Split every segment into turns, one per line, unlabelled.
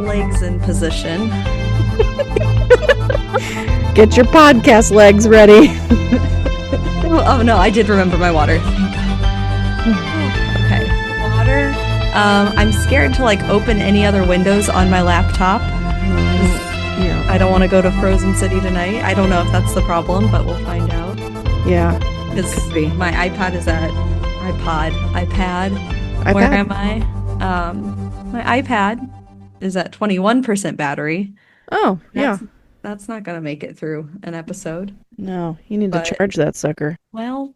legs in position.
Get your podcast legs ready.
Oh no, I did remember my water. Okay, water. I'm scared to like open any other windows on my laptop.
Yeah.
I don't want to go to Frozen City tonight. I don't know if that's the problem, but we'll find out.
Yeah.
Because my iPad is at iPad. Where am I? My iPad is at 21% battery.
Oh, yeah.
That's not going to make it through an episode.
No, you need to charge that sucker.
Well,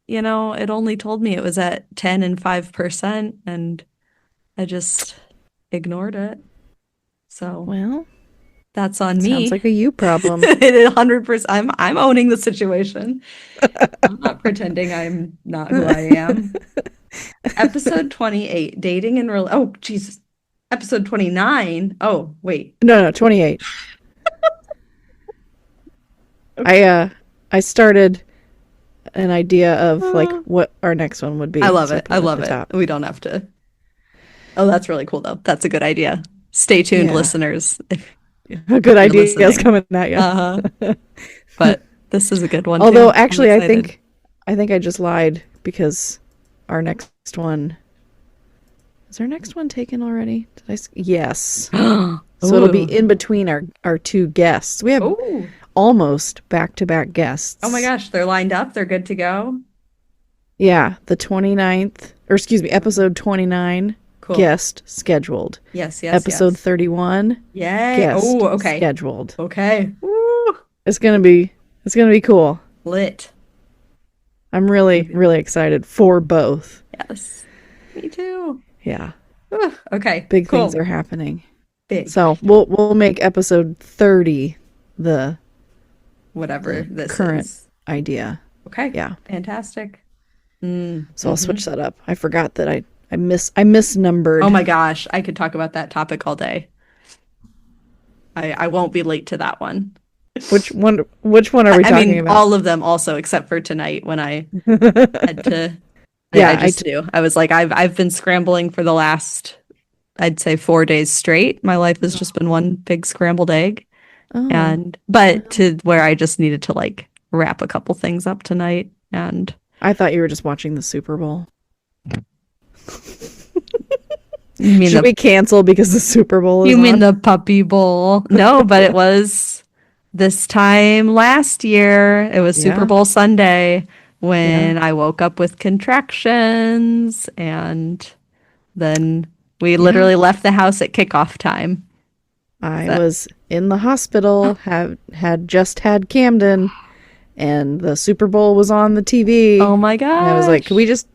it only told me it was at 10 and 5%, and I just ignored it. So,
well,
that's on me.
Sounds like a you problem.
100%. I'm owning the situation. I'm not pretending I'm not who I am. Episode 28, dating and real. Oh, Jesus. Episode 29. Oh, wait.
No, 28. Okay. I started an idea of like what our next one would be.
I love it. I love it. We don't have to. Oh, that's really cool though. That's a good idea. Stay tuned, listeners.
A good idea is coming at you.
But this is a good one.
Although actually I think I just lied because our next one is our next one taken already? Yes. So it'll be in between our two guests. We have almost back-to-back guests.
Oh my gosh, they're lined up. They're good to go.
Yeah, the 29th, or excuse me, episode 29 guest scheduled.
Yes.
Episode 31.
Yay.
Guest
okay.
scheduled.
Okay. Woo.
It's going to be cool.
Lit.
I'm really, really excited for both.
Yes. Me too.
Yeah.
Okay.
Big things are happening.
Big.
So we'll make episode 30 the
whatever this
current idea.
Okay.
Yeah.
Fantastic.
So I'll switch that up. I forgot that I misnumbered.
Oh my gosh, I could talk about that topic all day. I won't be late to that one.
Which one are we talking about?
All of them also, except for tonight when I had to. I just do. I was like, I've been scrambling for the last, I'd say 4 days straight. My life has just been one big scrambled egg. But to where I just needed to like wrap a couple things up tonight. And
I thought you were just watching the Super Bowl.
Should
we cancel because the Super Bowl is
You mean the Puppy Bowl? No, but it was this time last year. It was Super Bowl Sunday when I woke up with contractions, and then we literally left the house at kickoff time.
I was in the hospital, had just had Camden, and the Super Bowl was on the TV.
Oh my god!
I was like, "Can we just?"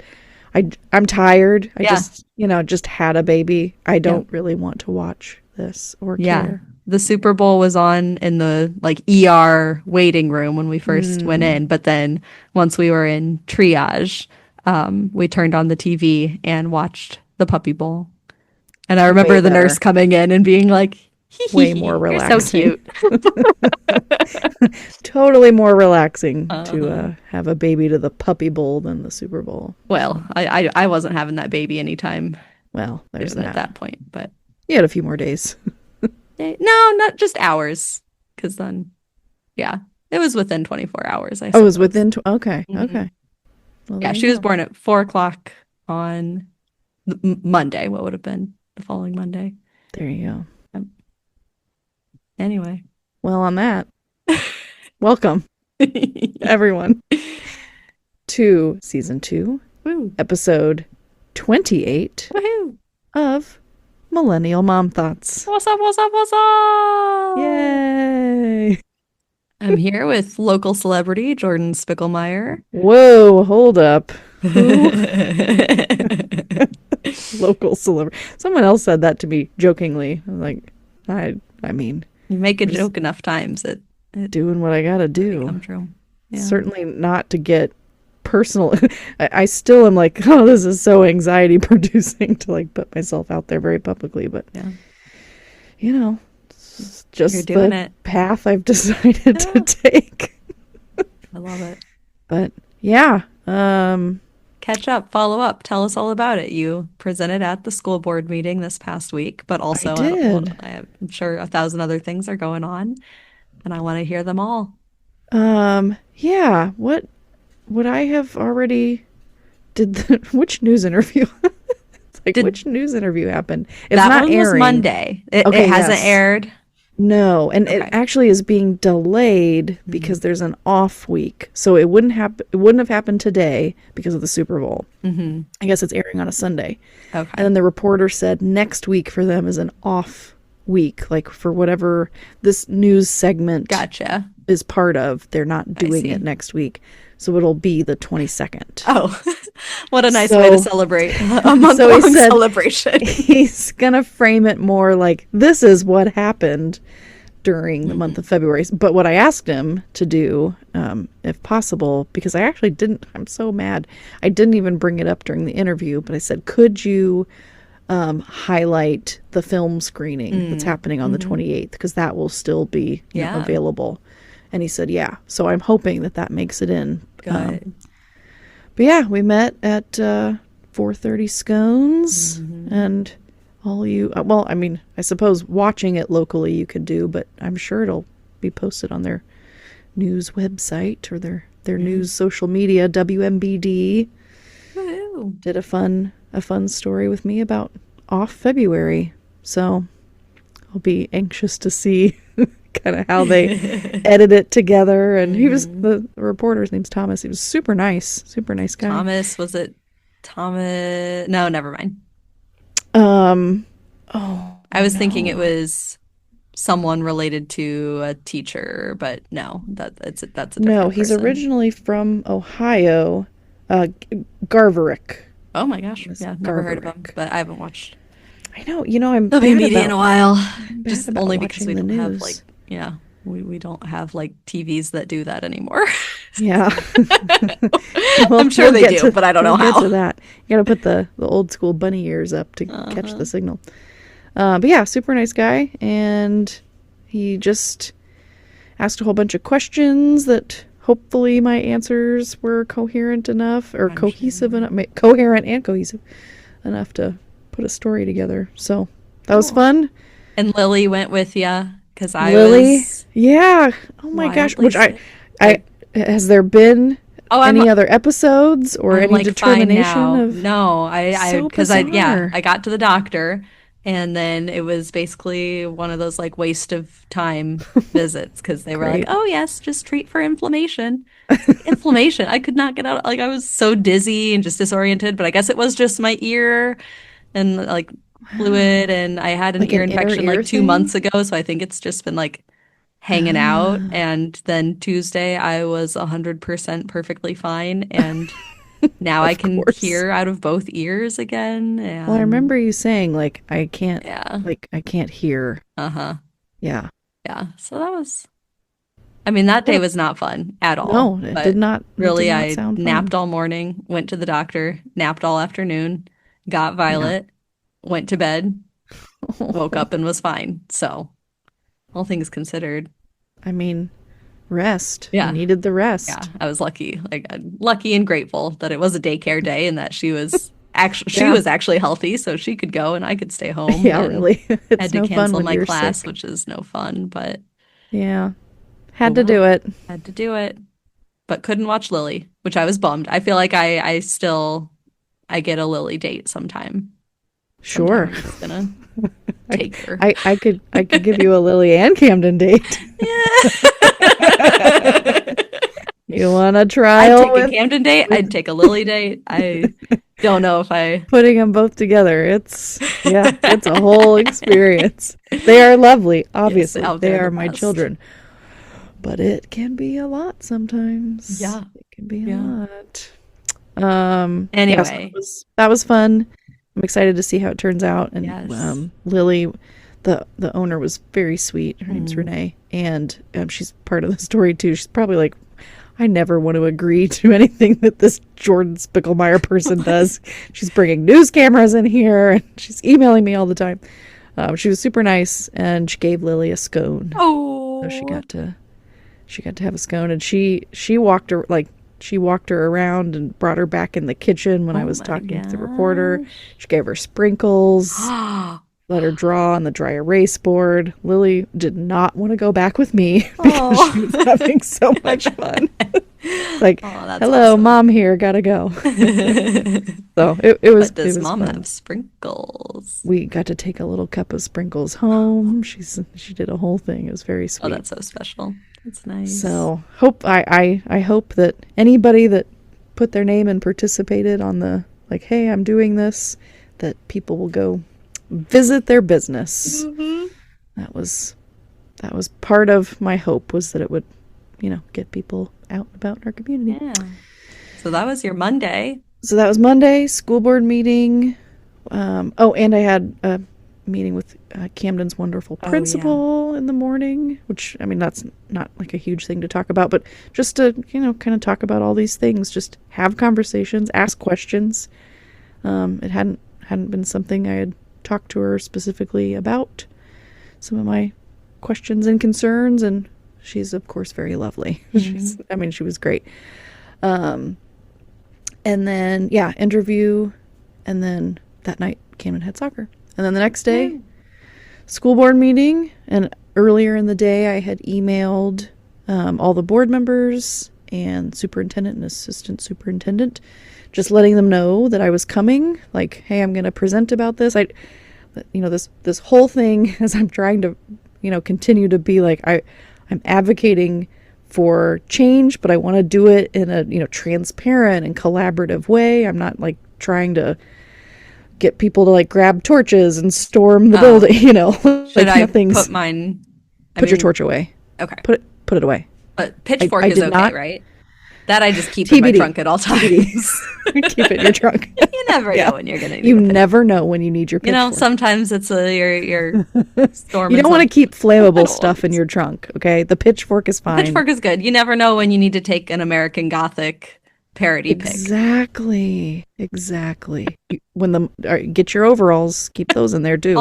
I'm tired. I just had a baby. I don't really want to watch this or care.
The Super Bowl was on in the like ER waiting room when we first went in, but then once we were in triage, we turned on the TV and watched the Puppy Bowl. And I remember the nurse coming in and being like,
way more relaxing.
You're so cute.
Totally more relaxing to have a baby to the Puppy Bowl than the Super Bowl.
Well, I wasn't having that baby anytime.
Well, there's that.
At that point, but
you had a few more days.
No, not just hours, because then, it was within 24 hours. I suppose.
Oh, it was within. Okay. Well,
she was born at 4:00 on Monday. What would have been the following Monday?
There you go.
Anyway.
Well, on that, welcome, everyone, to season 2, episode 28 of Millennial Mom Thoughts.
What's up, what's up, what's up?
Yay!
I'm here with local celebrity Jordan Spiegelmeyer.
Whoa, hold up. Local celebrity. Someone else said that to me jokingly. I'm like, I mean...
You make a joke enough times, it
doing what I gotta do.
Come true. Yeah.
Certainly not to get personal. I still am like, oh, this is so anxiety producing to like put myself out there very publicly, but it's just the path I've decided to take.
I love it.
But
catch up, follow up, tell us all about it. You presented at the school board meeting this past week, but
I
also
did.
I'm sure 1,000 other things are going on, and I want to hear them all.
Yeah. What I have already which news interview? It's like
Did
which news interview happened? It's
that
not
one was
airing.
Monday. It
Okay,
hasn't
yes.
aired.
No, and it
Okay.
actually is being delayed because there's an off week. So it wouldn't have happened today because of the Super Bowl.
Mm-hmm.
I guess it's airing on a Sunday.
Okay.
And then the reporter said next week for them is an off week, like for whatever this news segment
Gotcha.
is part of. They're not doing
see.
it next week. So it'll be the 22nd.
Oh, what a nice way to celebrate a
So he
month-long
said
celebration.
he's going to frame it more like this is what happened during the month of February. But what I asked him to do, if possible, because I actually didn't, I'm so mad. I didn't even bring it up during the interview, but I said, could you highlight the film screening that's happening on the 28th? Because that will still be available. And he said, yeah. So I'm hoping that makes it in.
Good.
But yeah, we met at 4:30 Scones, and all you, well, I mean, I suppose watching it locally you could do, but I'm sure it'll be posted on their news website or their news social media. WMBD
Woo-hoo.
did a fun story with me about off February. So I'll be anxious to see kind of how they edit it together. And he was, the reporter's name's Thomas. He was super nice guy.
Thomas, was it Thomas? No, never mind. I was thinking it was someone related to a teacher, but no, that's a different
No, he's
person.
originally from Ohio, Garverick.
Oh my gosh, yeah, never heard of him,
Garverick.
but I haven't watched
I know, I'm
WMBD
bad
in a while, just
about
only because we
watching the
don't have
news.
we don't have like TVs that do that anymore.
Yeah.
I'm sure they do, but I don't know
we'll
how.
get to that. You got to put the old school bunny ears up to catch the signal. But yeah, super nice guy, and he just asked a whole bunch of questions that hopefully my answers were coherent enough, or cohesive enough, coherent and cohesive enough to put a story together. So that was fun.
And Lily went with you because I
Lily,
was
yeah. Oh my gosh,
wildly
which
sick.
I has there been
I'm
any other episodes or
I'm
any
like fine
determination
now.
of?
No, I
So
because I
bizarre.
I got to the doctor and then it was basically one of those like waste of time visits because they were like,
Great.
"Oh yes, just treat for inflammation." It's like, inflammation. I could not get out. Like I was so dizzy and just disoriented, but I guess it was just my ear and like fluid and I had an
Like
ear
an inner
infection
ear
like 2
thing?
months ago, so I think it's just been like hanging out. And then Tuesday, I was 100% perfectly fine. And now I
Of
can
course.
hear out of both ears again.
Well, I
And
remember you saying like I can't
yeah,
hear.
uh-huh.
Yeah.
Yeah. So that was, I mean, that day was not fun at all.
No, it
But
did not. It did
really,
not
I
sound fun.
napped all morning, went to the doctor, napped all afternoon, got
Yeah.
Violet, went to bed, woke up and was fine. So, all things considered.
I mean, rest.
Yeah.
You needed the rest.
Yeah, I was lucky. Like lucky and grateful that it was a daycare day and that she was
Yeah.
actually healthy, so she could go and I could stay home.
Yeah,
and
really. It's
had to
no fun
cancel
when
my
you're
class,
sick.
which is no fun, but
Yeah.
oh
Had to
well,
do it.
had to do it. But couldn't watch Lily, which I was bummed. I feel like I still I get a Lily date sometime.
Sure.
I'm just gonna take her.
I could give you a Lily and Camden date. You want a
I'd
trial
take a
with
Camden date. I'd take a Lily date. I don't know if I.
putting them both together? It's a whole experience. They are lovely, obviously.
oh,
They
they're
are
the
my
best.
children. But it can be a lot sometimes.
Yeah.
It can be a
Yeah.
lot.
Anyway.
That was fun. I'm excited to see how it turns out. And
Yes.
Lily, the owner, was very sweet. Her name's Renee, and she's part of the story too. She's probably like, I never want to agree to anything that this Jordan Spickelmeyer person does. She's bringing news cameras in here, and she's emailing me all the time. She was super nice, and she gave Lily a scone.
Oh.
So she got to have a scone, and she walked her like she walked her around and brought her back in the kitchen when I was talking to the reporter. She gave her sprinkles. Let her draw on the dry erase board. Lily did not want to go back with me because she was having so much fun. Like, hello, awesome. Mom here, gotta go. So it was.
But does
it was
Mom
fun.
have sprinkles?
We got to take a little cup of sprinkles home. She did a whole thing. It was very sweet.
Oh, that's so special. That's nice.
So I hope that anybody that put their name and participated on the like, hey, I'm doing this, that people will go visit their business. Mm-hmm. That was part of my hope, was that it would, get people out and about in our community.
Yeah. So that was your Monday.
So that was Monday, school board meeting. And I had a meeting with Camden's wonderful principal in the morning, which, I mean, that's not like a huge thing to talk about, but just to, kind of talk about all these things, just have conversations, ask questions. It hadn't been something I had talked to her specifically about, some of my questions and concerns, and she's of course very lovely. Mm-hmm. She was great. And then interview, and then that night Camden had soccer, and then the next day school board meeting. And earlier in the day I had emailed all the board members and superintendent and assistant superintendent, just letting them know that I was coming, like, hey, I'm going to present about this. This whole thing, as I'm trying to, continue to be like, I'm advocating for change, but I want to do it in a, transparent and collaborative way. I'm not like trying to get people to like grab torches and storm the building,
Should I put mine?
Put your torch away.
Okay.
Put it away.
But pitchfork is okay, right? That I just keep in my trunk at all times.
Keep it in your trunk.
You never know when you're going to need it.
You never know when you need your pitchfork.
Sometimes it's your storm.
You don't want to keep flammable stuff in your trunk, okay? The pitchfork is fine.
Pitchfork is good. You never know when you need to take an American Gothic parody pick.
Exactly. Get your overalls, keep those in there too.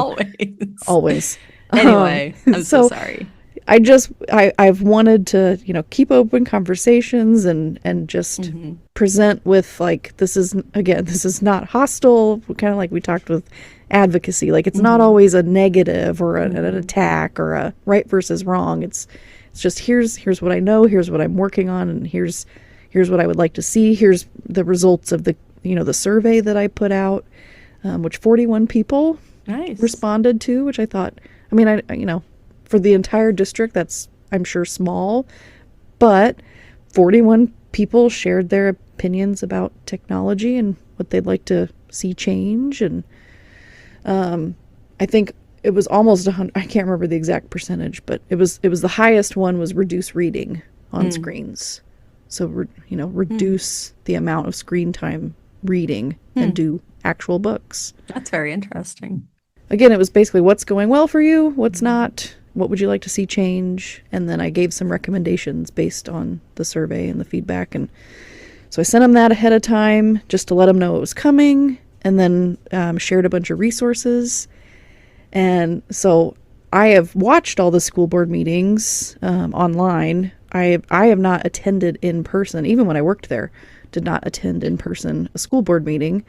Always.
Anyway, I'm so sorry.
I've wanted to, keep open conversations and just present with like, this is not hostile, kind of like we talked with advocacy. Like, it's not always a negative or an attack or a right versus wrong. It's just, here's what I know, here's what I'm working on, and here's what I would like to see. Here's the results of the, the survey that I put out, which 41 people responded to, which I thought, for the entire district, that's, I'm sure, small, but 41 people shared their opinions about technology and what they'd like to see change. And I think it was almost 100, I can't remember the exact percentage, but it was the highest one was reduce reading on screens. So, reduce the amount of screen time reading and do actual books.
That's very interesting.
Again, it was basically what's going well for you, what's not, what would you like to see change? And then I gave some recommendations based on the survey and the feedback. And so I sent them that ahead of time just to let them know it was coming, and then shared a bunch of resources. And so I have watched all the school board meetings online. I have not attended in person, even when I worked there, did not attend in person a school board meeting.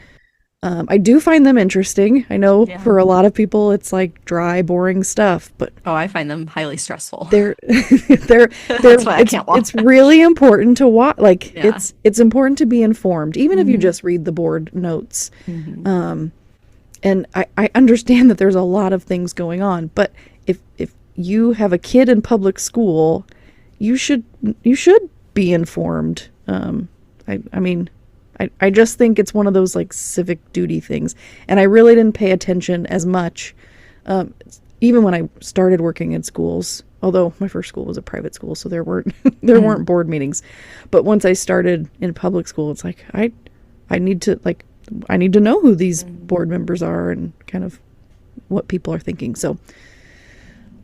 I do find them interesting. I know for a lot of people it's like dry, boring stuff, but
I find them highly stressful.
They're
That's why I can't watch.
It's really important to watch. Like it's important to be informed, even if you just read the board notes. And I understand that there's a lot of things going on, but if you have a kid in public school, you should be informed. I just think it's one of those like civic duty things. And I really didn't pay attention as much, even when I started working in schools, although my first school was a private school, so there weren't board meetings. But once I started in public school, it's like, I need to know who these board members are and kind of what people are thinking. So,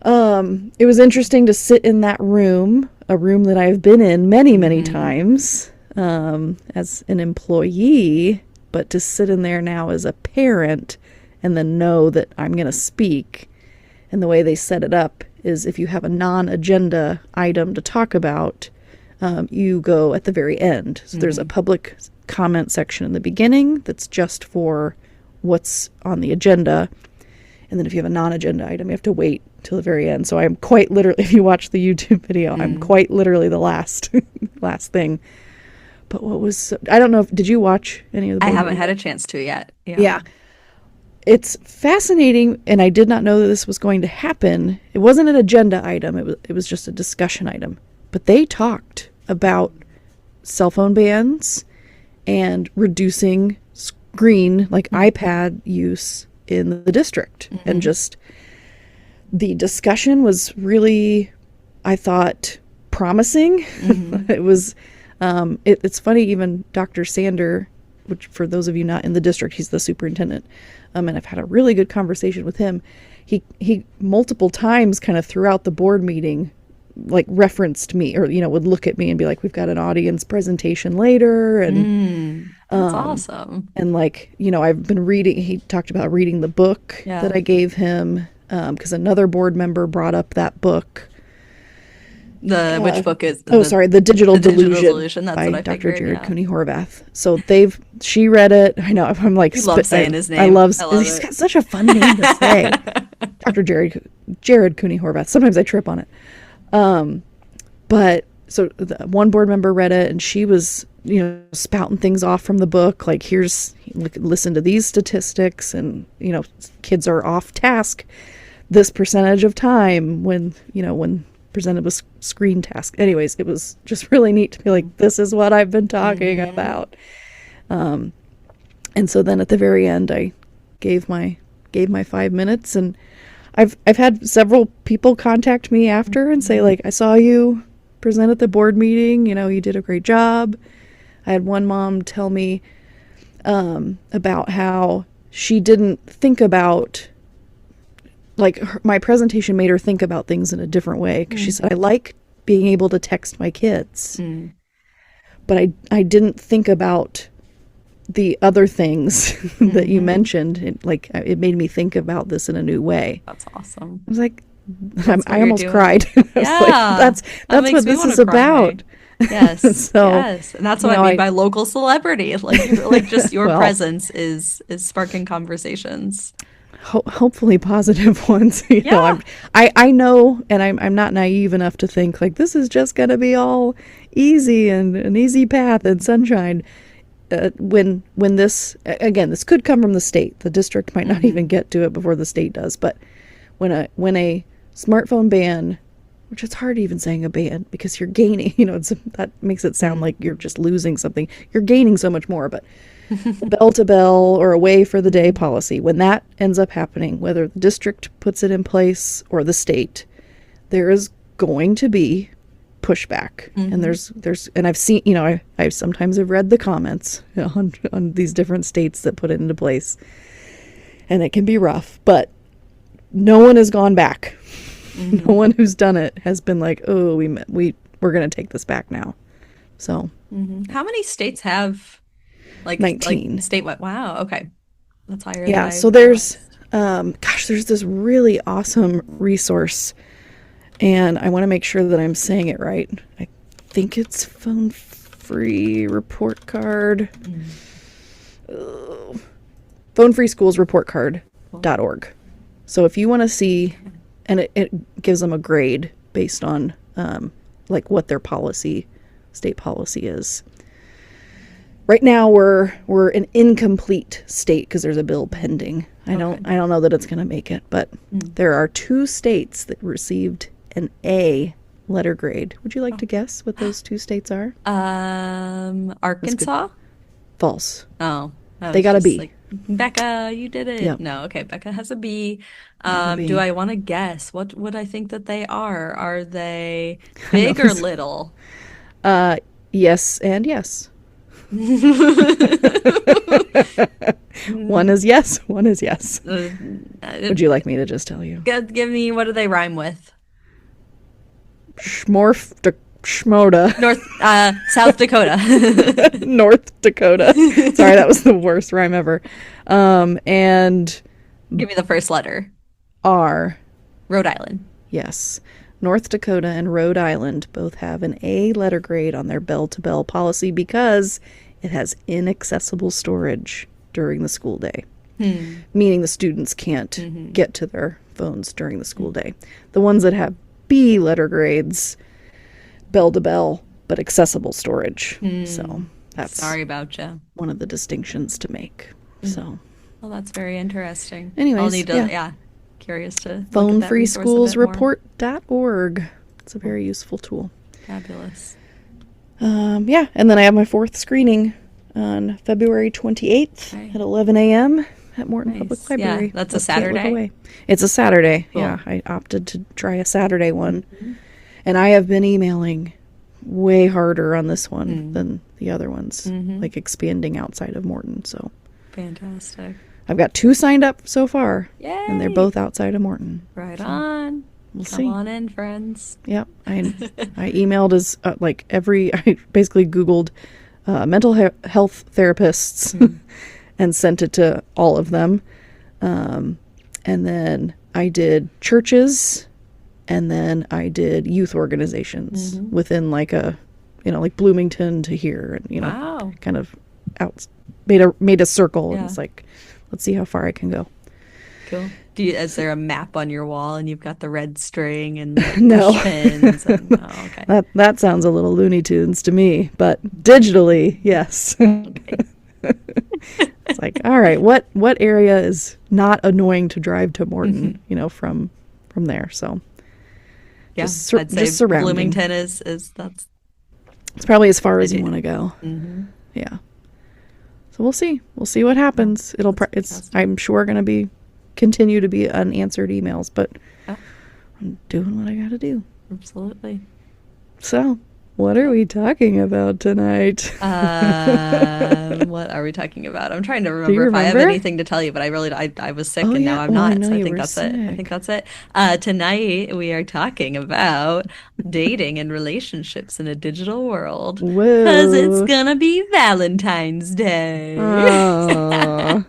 it was interesting to sit in that room, a room that I've been in many, many times, as an employee, but to sit in there now as a parent and then know that I'm going to speak. And the way they set it up is if you have a non-agenda item to talk about, you go at the very end. So there's a public comment section in the beginning that's just for what's on the agenda. And then if you have a non-agenda item, you have to wait till the very end. So I'm quite literally, if you watch the YouTube video, I'm quite literally the last thing. But I don't know, did you watch any of the
I haven't had a chance to yet.
Yeah. It's fascinating, and I did not know that this was going to happen. It wasn't an agenda item. It was just a discussion item. But they talked about cell phone bans and reducing screen, like iPad use in the district. And just the discussion was really, I thought, promising. It was, it's funny, even Dr. Sander, which for those of you not in the district, he's the superintendent. And I've had a really good conversation with him. He multiple times kind of throughout the board meeting, like referenced me, or, would look at me and be like, we've got an audience presentation later. And
that's awesome.
And I've been reading, he talked about reading the book that I gave him, because another board member brought up that book.
Which book is?
The Digital
Delusion. That's
by
what I
Dr.
figured,
Jared Cooney Horvath. So she read it. I know, I'm like,
you love saying his name.
I love he's got such a fun name to say. Dr. Jared Cooney Horvath. Sometimes I trip on it. But so the one board member read it, and she was, spouting things off from the book. Like, listen to these statistics, and, kids are off task this percentage of time when presented with screen task. Anyways, it was just really neat to be like, this is what I've been talking about. And so then at the very end, I gave my 5 minutes, and I've had several people contact me after and say, like, I saw you present at the board meeting, you did a great job. I had one mom tell me about how she didn't think about, my presentation made her think about things in a different way, because she said, I like being able to text my kids, but I didn't think about the other things that you mentioned. It made me think about this in a new way.
That's awesome.
I was like, I almost cried. That's what this is about.
Yes. Yes. And that's what I mean by local celebrity. Just your presence is sparking conversations.
Hopefully positive ones. I know, and I'm not naive enough to think like this is just going to be all easy and an easy path and sunshine. When this, again, this could come from the state. The district might not even get to it before the state does. But when a smartphone ban, which it's hard even saying a ban because you're gaining, that makes it sound like you're just losing something. You're gaining so much more, but bell to bell or away for the day policy, when that ends up happening, whether the district puts it in place or the state, there is going to be pushback. And and I've seen, I sometimes have read the comments on these different states that put it into place, and it can be rough, but no one has gone back. No one who's done it has been like, oh, we're going to take this back now. So
how many states have
19
statewide? Wow. Okay. That's higher.
Yeah. So there's this really awesome resource, and I want to make sure that I'm saying it right. I think it's Phone Free Report Card. Phone Free Schools Report Card.org. So if you want to see, and it gives them a grade based on what their state policy is. Right now we're an incomplete state because there's a bill pending. I don't know that it's going to make it, but there are 2 states that received an A letter grade. Would you like to guess what those 2 states are?
Arkansas?
False.
Oh.
They got a B.
Becca, you did it. Yep. No, okay. Becca has a B. Do I want to guess? What would I think that they are? Are they big or little?
Yes and yes. One is yes, one is yes. Would you like me to just tell you?
Give me, what do they rhyme with?
Schmoda.
South Dakota.
North Dakota. Sorry, that was the worst rhyme ever. And
give me the first letter.
R.
Rhode Island.
Yes. North Dakota and Rhode Island both have an A letter grade on their bell-to-bell policy because it has inaccessible storage during the school day, meaning the students can't get to their phones during the school day. The ones that have B letter grades, bell-to-bell, but accessible storage. So that's
sorry about you.
One of the distinctions to make. So,
well, that's very interesting.
Anyways,
I'll need to, curious to
phonefreeschoolsreport.org. It's a very useful tool.
Fabulous.
And then I have my 4th screening on February 28th at 11 a.m. at Morton Public Library.
Yeah, that's a Saturday?
It's a Saturday.
Cool.
Yeah, I opted to try a Saturday one. And I have been emailing way harder on this one than the other ones, like expanding outside of Morton. So
fantastic.
I've got 2 signed up so far.
Yay!
And they're both outside of Morton.
Right on.
We'll
Come
see.
on in, friends.
Yep. I emailed as I basically Googled mental health therapists and sent it to all of them. And then I did churches, and then I did youth organizations within like Bloomington to here, and
wow.
kind of made a circle, and it's like, let's see how far I can go.
Cool. Is there a map on your wall and you've got the red string and
no
pins? And, okay.
That sounds a little Looney Tunes to me, but digitally, yes. It's like, all right, what area is not annoying to drive to Morton, from there. So
yeah,
just
say
surrounding.
Bloomington is that's
it's probably as far as you want to go. Yeah. So we'll see what happens. I'm sure going to continue to be unanswered emails, but I'm doing what I got to do.
Absolutely.
So, what are we talking about tonight?
What are we talking about? I'm trying to remember if I have anything to tell you, but I was sick and now I'm not, so I think that's it. I think that's it. Tonight we are talking about dating and relationships in a digital world. Because it's gonna be Valentine's Day.
Oh,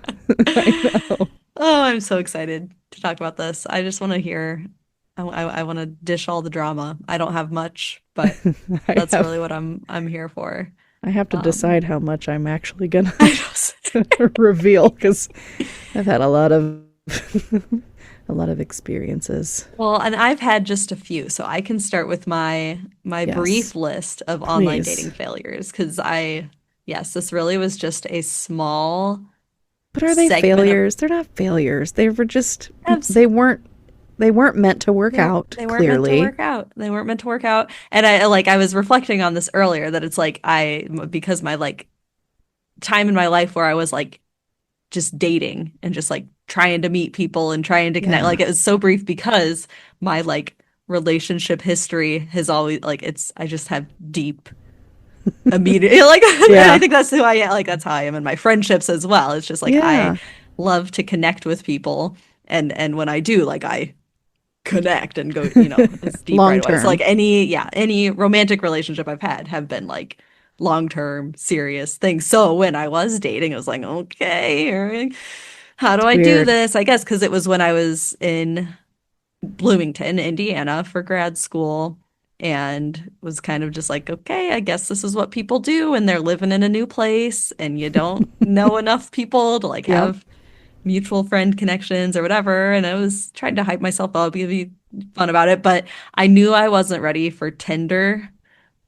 I know.
Oh, I'm so excited to talk about this. I just want to hear. I want to dish all the drama. I don't have much, but that's really what I'm here for.
I have to decide how much I'm actually gonna reveal, because I've had a lot of experiences.
Well, and I've had just a few, so I can start with my brief list of online dating failures, because this really was just a small.
But are they failures? They're not failures. They were just they weren't meant to work out.
They weren't meant to work out. They weren't meant to work out. And I was reflecting on this earlier, that it's like because my time in my life where I was just dating and just trying to meet people and trying to connect, it was so brief, because my relationship history has always I just have deep immediate I think that's who I am. That's how I am in my friendships as well. It's just I love to connect with people, and when I do, I connect and go, it's deep
long
right
term.
away. So any romantic relationship I've had have been long-term serious things. So when I was dating, I was like, okay, how do I do this? I guess because it was when I was in Bloomington, Indiana for grad school, and was kind of just okay, I guess this is what people do, and they're living in a new place, and you don't know enough people to have mutual friend connections or whatever. And I was trying to hype myself up, be fun about it, but I knew I wasn't ready for Tinder.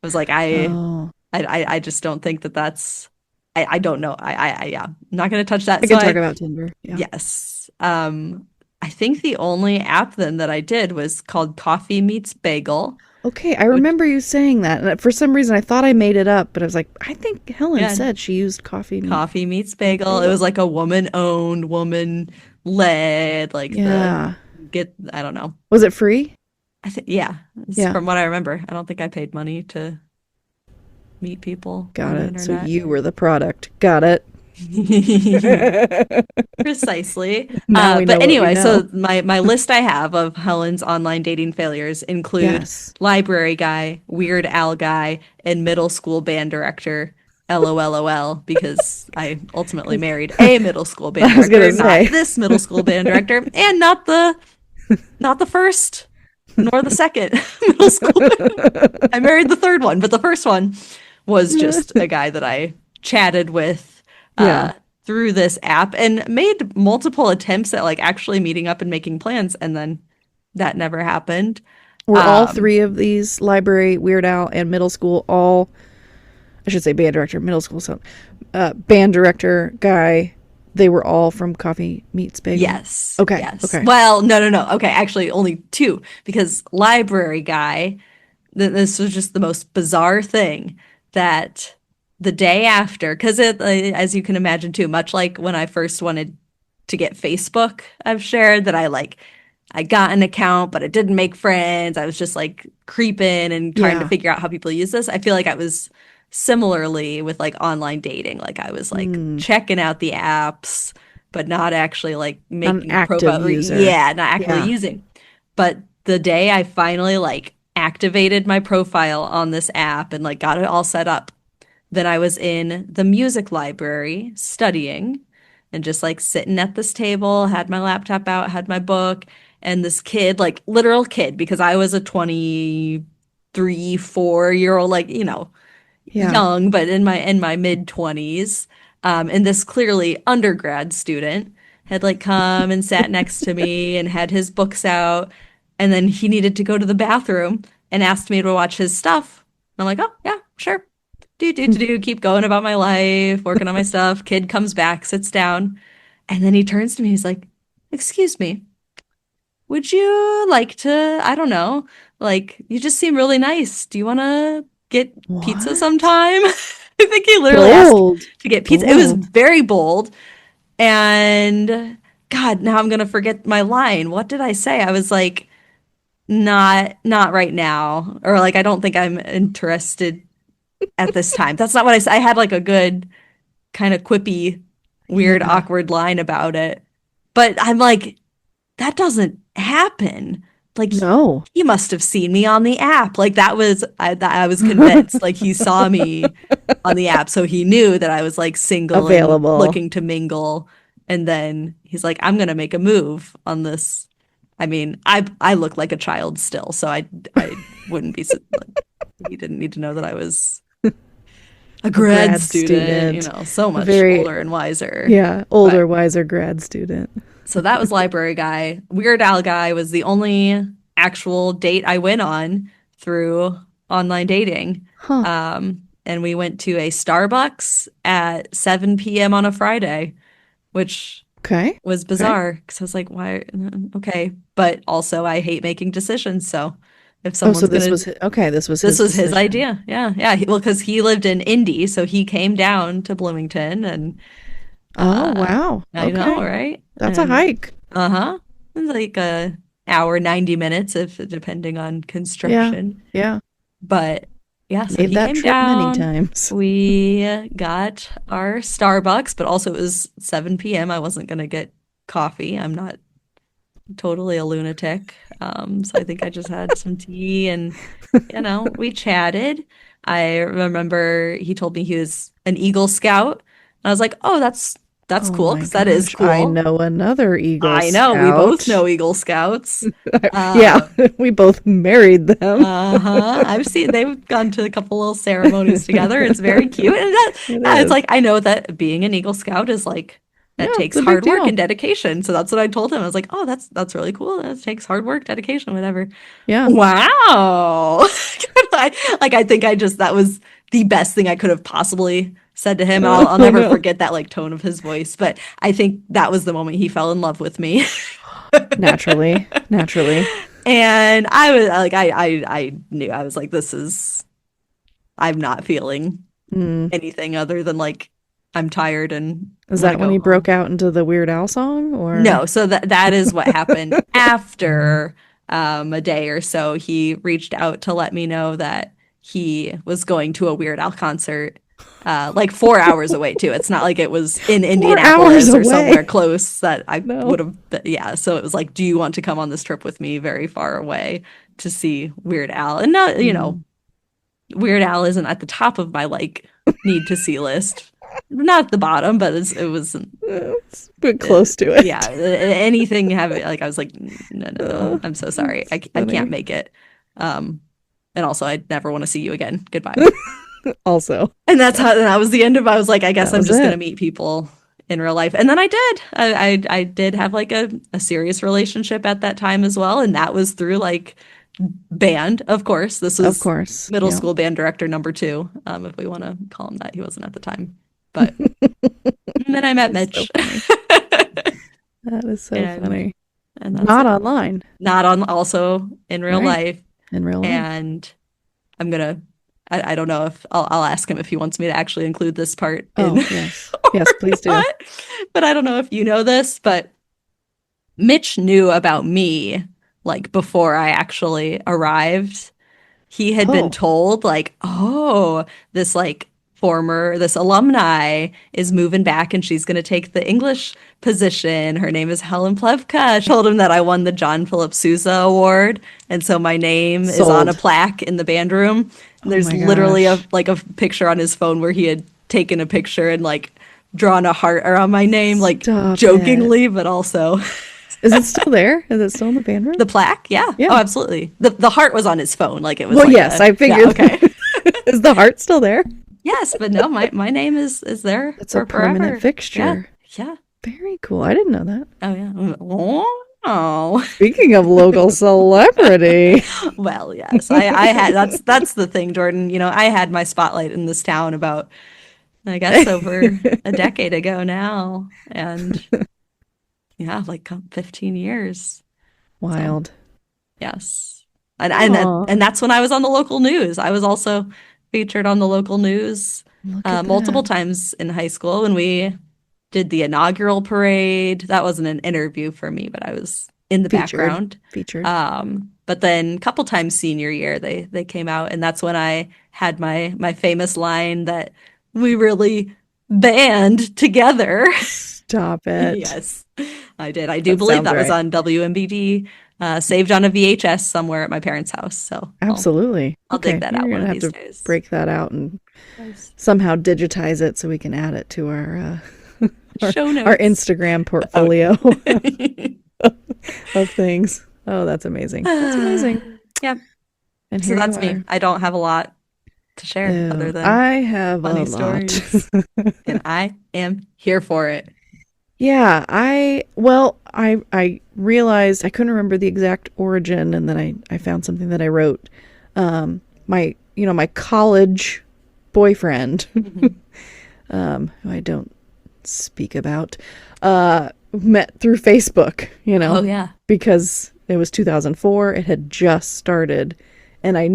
I was I just don't think that's. I don't know. I'm not going to touch that.
I can talk about Tinder. Yeah.
Yes. I think the only app then that I did was called Coffee Meets Bagel.
Okay, I remember you saying that. And for some reason, I thought I made it up, but I was like, I think Helen said she used Coffee
Meets Bagel. It was a woman-owned, woman-led, I don't know.
Was it free?
I think, from what I remember. I don't think I paid money to meet people.
Got it. So you were the product. Got it.
Precisely. But anyway, so my list I have of Helen's online dating failures include library guy, Weird Al guy, and middle school band director. LOLOL, because I ultimately married a middle school band director, not this middle school band director, and not the first nor the second middle school. I married the third one, but the first one was just a guy that I chatted with
Yeah.
through this app and made multiple attempts at like actually meeting up and making plans, and then that never happened.
Were all
Um,
three of these, library, Weird Al, and middle school, all, I should say band director, middle school, so band director guy, they were all from Coffee Meets Bagel?
yes,
Okay.
yes.
Okay.
Well, no, no, no. Okay, actually, only two because library guy. This was just the most bizarre thing that the day after, because it, as you can imagine too, much like when I first wanted to get Facebook, I've shared that I got an account, but I didn't make friends. I was just like creeping and trying to
Yeah.
figure out how people use this. I feel like I was similarly with like online dating. Like I was like
Mm,
checking out the apps, but not actually like
not an
making
active
profile.
user.
Yeah, not actively
Yeah.
using. But the day I finally like activated my profile on this app and like got it all set up, then I was in the music library studying and just like sitting at this table, had my laptop out, had my book, and this kid, like literal kid, because I was a 23, 4-year old, like,
Yeah.
young, but in my mid 20s. And this clearly undergrad student had like come and sat next to me and had his books out. And then he needed to go to the bathroom and asked me to watch his stuff. I'm like, oh, yeah, sure. Do, keep going about my life, working on my stuff. Kid comes back, sits down, and then he turns to me. He's like, excuse me, would you like to, I don't know, like, you just seem really nice. Do you want to get pizza
What?
sometime? I think he literally asked
Bold.
to get pizza. It was
Bold.
very bold. And God, now I'm gonna forget my line. What did I say? I was like, not right now. Or like, I don't think I'm interested at this time. That's not what I said. I had like a good kind of quippy, weird,
Yeah.
awkward line about it. But I'm like, that doesn't happen. Like
No.
he must have seen me on the app. Like I was convinced. Like he saw me on the app, so he knew that I was like single and
Available.
looking to mingle. And then he's like, "I'm gonna make a move on this." I mean, I look like a child still, so I wouldn't be. Like, he didn't need to know that I was a
A
grad
grad
student.
student.
So
A
much
very,
older and wiser.
yeah,
But
older, wiser grad student.
so that was library guy. Weird Al guy was the only actual date I went on through online dating.
Huh.
And we went to a Starbucks at 7 p.m. on a Friday, which
Okay.
was
Okay.
bizarre because I was like, why? Okay. But also, I hate making decisions. So if
Oh, so
someone's
this
gonna,
was okay. This was
this
his
was his
decision.
idea. Yeah. Yeah. Well, because he lived in Indy. So he came down to Bloomington and
Oh,
uh,
wow.
I know,
Okay.
right?
That's a
And
hike.
uh-huh. It's like a hour, 90 minutes if depending on
Yeah.
construction.
Yeah.
But yeah, so
Made
he
that
came
trip many
down.
times.
We got our Starbucks, but also it was 7 p.m. I wasn't gonna get coffee. I'm not totally a lunatic. So I think I just had some tea and we chatted. I remember he told me he was an Eagle Scout. And I was like, "Oh, that's
Oh
cool
my
because that is
gosh. I
cool."
know another Eagle
I know, we both
Scout.
know Eagle Scouts.
Yeah,
Uh,
we both married them.
uh-huh. I've seen they've gone to a couple little ceremonies together. It's very cute. And
It
yeah, it's
is.
like I know that being an Eagle Scout is like
Yeah,
that
it's
takes
a big
hard work and
deal.
dedication. So that's what I told him. I was like, "Oh, that's really cool. That takes hard work, dedication, whatever."
Yeah.
Wow. I think that was the best thing I could have possibly said to him. I'll
I
never
know.
forget that like tone of his voice, but I think that was the moment he fell in love with me.
Naturally. Naturally.
And I was like, I knew I was like, I'm not feeling
Mm.
anything other than like, I'm tired and
Is
want to
that when
go
he broke
home.
out into the Weird Al song or?
No, so that is what happened after a day or so. He reached out to let me know that he was going to a Weird Al concert, like 4 hours away too. It's not like it was in
4 hours
Indianapolis or somewhere
away.
close that I
No.
would have. Yeah, so it was like, do you want to come on this trip with me, very far away, to see Weird Al? And not,
Mm.
Weird Al isn't at the top of my like need to see list. not the bottom, but it was
It's a bit close to it.
Yeah, anything having like I was like, no, I'm so sorry, I can't make it. And also, I never want to see you again. Goodbye.
Also,
and that was the end of. I was like, I guess I'm just gonna
it.
meet people in real life, and then I did. I did have like a serious relationship at that time as well, and that was through like band, of course. This was
of course
middle school band director number 2, if we want to call him that. He wasn't at the time, but then I met Mitch.
So that is so funny.
And
not online.
Not on. Also in real life.
In real life.
And I'm gonna. I don't know if I'll ask him if he wants me to actually include this part.
Yes, please do.
But I don't know if you know this, but Mitch knew about me like before I actually arrived. He had been told like, oh, this alumni is moving back and she's going to take the English position. Her name is Helen Plevka. I told him that I won the John Philip Sousa Award. And so my name is on a plaque in the band room. And there's literally a picture on his phone where he had taken a picture and like drawn a heart around my name, like jokingly, but also.
Is it still there? Is it still in the band room?
The plaque? Yeah. Oh, absolutely. The heart was on his phone. Like it was.
Well, yes, I figured.
Yeah, okay.
Is the heart still there?
Yes, but no, my name is there.
It's a permanent fixture.
Yeah.
Very cool. I didn't know that.
Oh yeah. Oh.
Speaking of local celebrity.
Well, yes. I had that's the thing, Jordan. You know, I had my spotlight in this town about I guess over a decade ago now. And yeah, like 15 years.
Wild.
So, yes. And that's when I was on the local news. I was also featured on the local news multiple times in high school when we did the inaugural parade. That wasn't an interview for me, but I was in the background.
Featured.
But then a couple times senior year, they came out, and that's when I had my famous line that we really band together.
Stop it.
Yes, I did. I do believe that was on WMBD, saved on a VHS somewhere at my parents' house. So
absolutely,
I'll dig that out one of these
days. Break that out and somehow digitize it so we can add it to our
show notes,
our Instagram portfolio of things. Oh, that's amazing. That's amazing.
Yeah. And so that's me. I don't have a lot to share other than
I have funny
stories, and I am here for it.
Yeah, I realized I couldn't remember the exact origin, and then I found something that I wrote. My college boyfriend, who I don't speak about, met through Facebook.
Oh yeah,
because it was 2004. It had just started, and I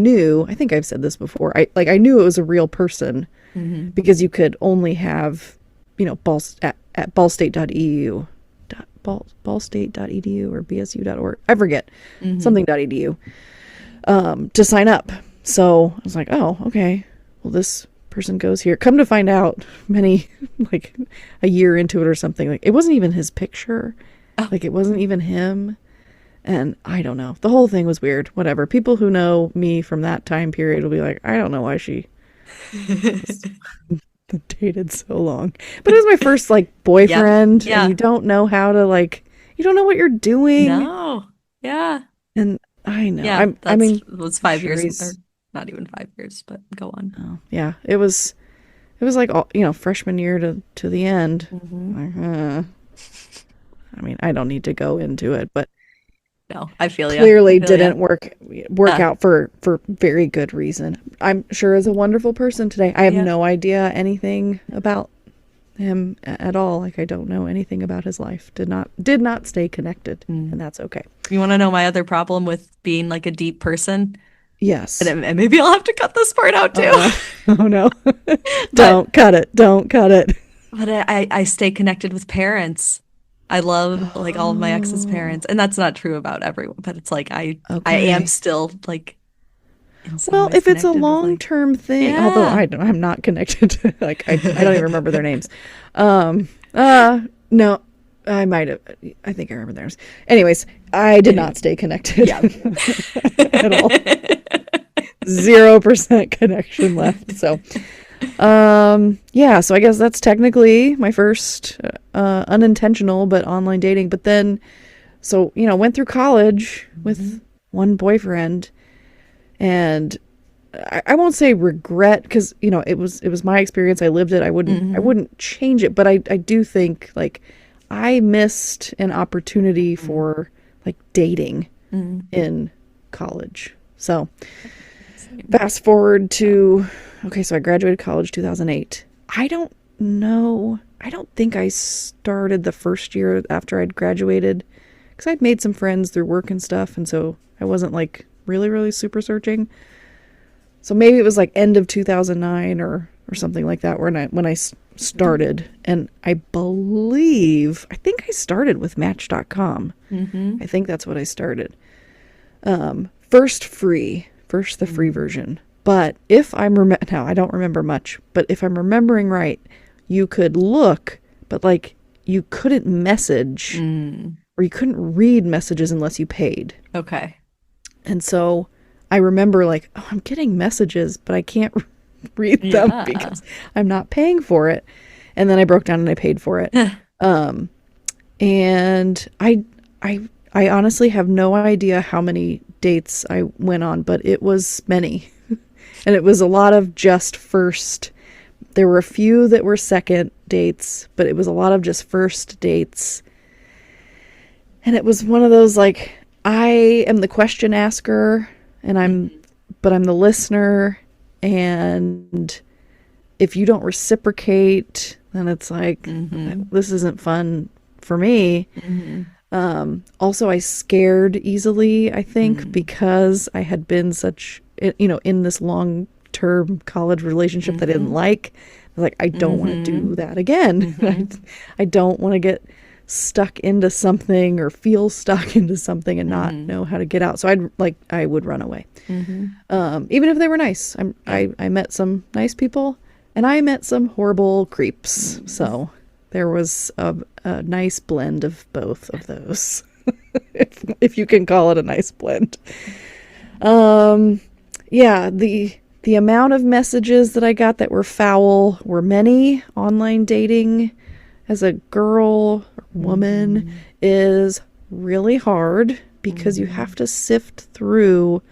think I've said this before. I knew it was a real person because you could only have at ballstate.edu, ballstate.edu or bsu.org, I forget, something.edu, to sign up. So I was like, oh, okay, well, this person goes here. Come to find out, like a year into it or something, like it wasn't even his picture, like it wasn't even him. And I don't know. The whole thing was weird. Whatever. People who know me from that time period will be like, I don't know why she dated so long. But it was my first boyfriend. Yeah. And you don't know how to you don't know what you're doing.
No. Yeah.
And I know.
Yeah, it was 5 years, or not even 5 years, but go on.
Oh, yeah. It was like freshman year to the end. I mean, I don't need to go into it, but
no, I feel you.
Clearly didn't work out for very good reason. I'm sure is a wonderful person today. I have no idea anything about him at all. I don't know anything about his life. Did not stay connected, and that's okay.
You want to know my other problem with being a deep person?
Yes.
And maybe I'll have to cut this part out too.
Oh no. Don't cut it.
But I stay connected with parents. I love all of my ex's parents, and that's not true about everyone, but it's I am still
well, if it's a long-term thing, although I'm not connected to, I don't even remember their names. No, I might have. I think I remember their names. Anyways, I did not stay connected at all. 0% connection left. So Yeah, so I guess that's technically my first unintentional but online dating. But then, so, went through college with one boyfriend, and I won't say regret, because, it was my experience. I lived it. I wouldn't change it, but I do think, like, I missed an opportunity for, like, dating in college. So fast forward to, okay, so I graduated college 2008. I don't think I started the first year after I'd graduated, because I'd made some friends through work and stuff, and so I wasn't, like, really, really super searching. So maybe it was, like, end of 2009 or something like that when I started. And I think I started with Match.com. I think that's what I started. First the free version. But if now I don't remember much, but if I'm remembering right, you could look, but, like, you couldn't message or you couldn't read messages unless you paid.
Okay.
And so I remember, like, oh, I'm getting messages, but I can't read them because I'm not paying for it. And then I broke down and I paid for it. And I honestly have no idea how many dates I went on, but it was many. And it was a lot of just first. There were a few that were second dates, but it was a lot of just first dates. And it was one of those, like, I am the question asker, and I'm the listener, and if you don't reciprocate, then it's like, this isn't fun for me. Also, I scared easily, I think, because I had been in this long-term college relationship that I didn't like. Like, I don't want to do that again. I don't want to get stuck into something or feel stuck into something and not know how to get out. So I would run away. Even if they were nice. I met some nice people, and I met some horrible creeps. So there was a nice blend of both of those, if you can call it a nice blend. Yeah, the amount of messages that I got that were foul were many. Online dating as a girl or woman is really hard, because you have to sift through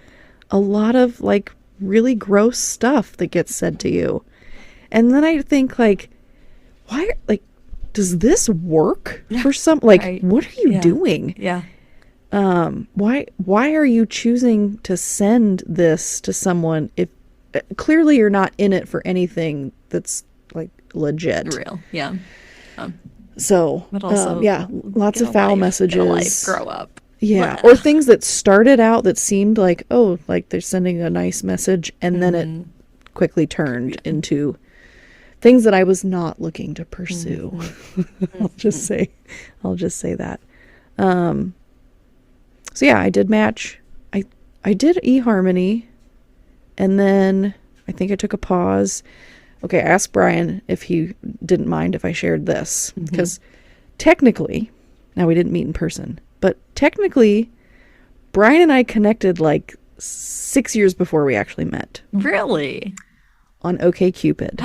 a lot of, like, really gross stuff that gets said to you. And then I think, like, why, like, does this work for some, like, right. What are you doing?
Yeah.
Why are you choosing to send this to someone if clearly you're not in it for anything that's, like, legit?
Real. Yeah.
So,
but also,
lots of foul messages.
Grow up.
Yeah. Or things that started out that seemed like, oh, like they're sending a nice message, and then it quickly turned into things that I was not looking to pursue. I'll just say that. So yeah, I did Match. I did eHarmony, and then I think I took a pause. Okay, I asked Brian if he didn't mind if I shared this, because technically, now we didn't meet in person, but technically, Brian and I connected like 6 years before we actually met.
Really?
On OkCupid.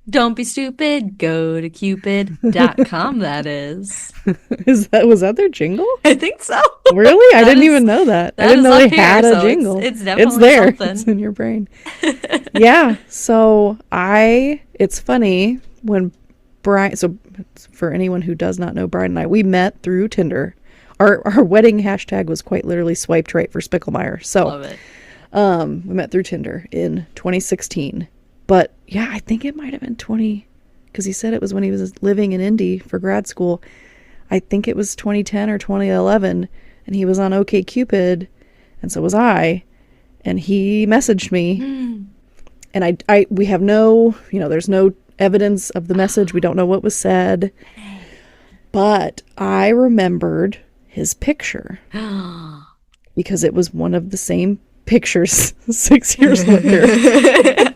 Don't be stupid. Go to cupid.com, that is.
Was that their jingle?
I think so.
Really? I didn't even know that. I didn't know they had a jingle.
It's definitely
it's there.
Something.
It's in your brain. Yeah. So it's funny when Brian, so for anyone who does not know Brian and I, we met through Tinder. Our wedding hashtag was quite literally swiped right for Spicklemeyer. So
love it.
We met through Tinder in 2016. But yeah, I think it might have been because he said it was when he was living in Indy for grad school. I think it was 2010 or 2011, and he was on OkCupid, and so was I, and he messaged me, and we have no, there's no evidence of the message. We don't know what was said, but I remembered his picture because it was one of the same pictures 6 years later.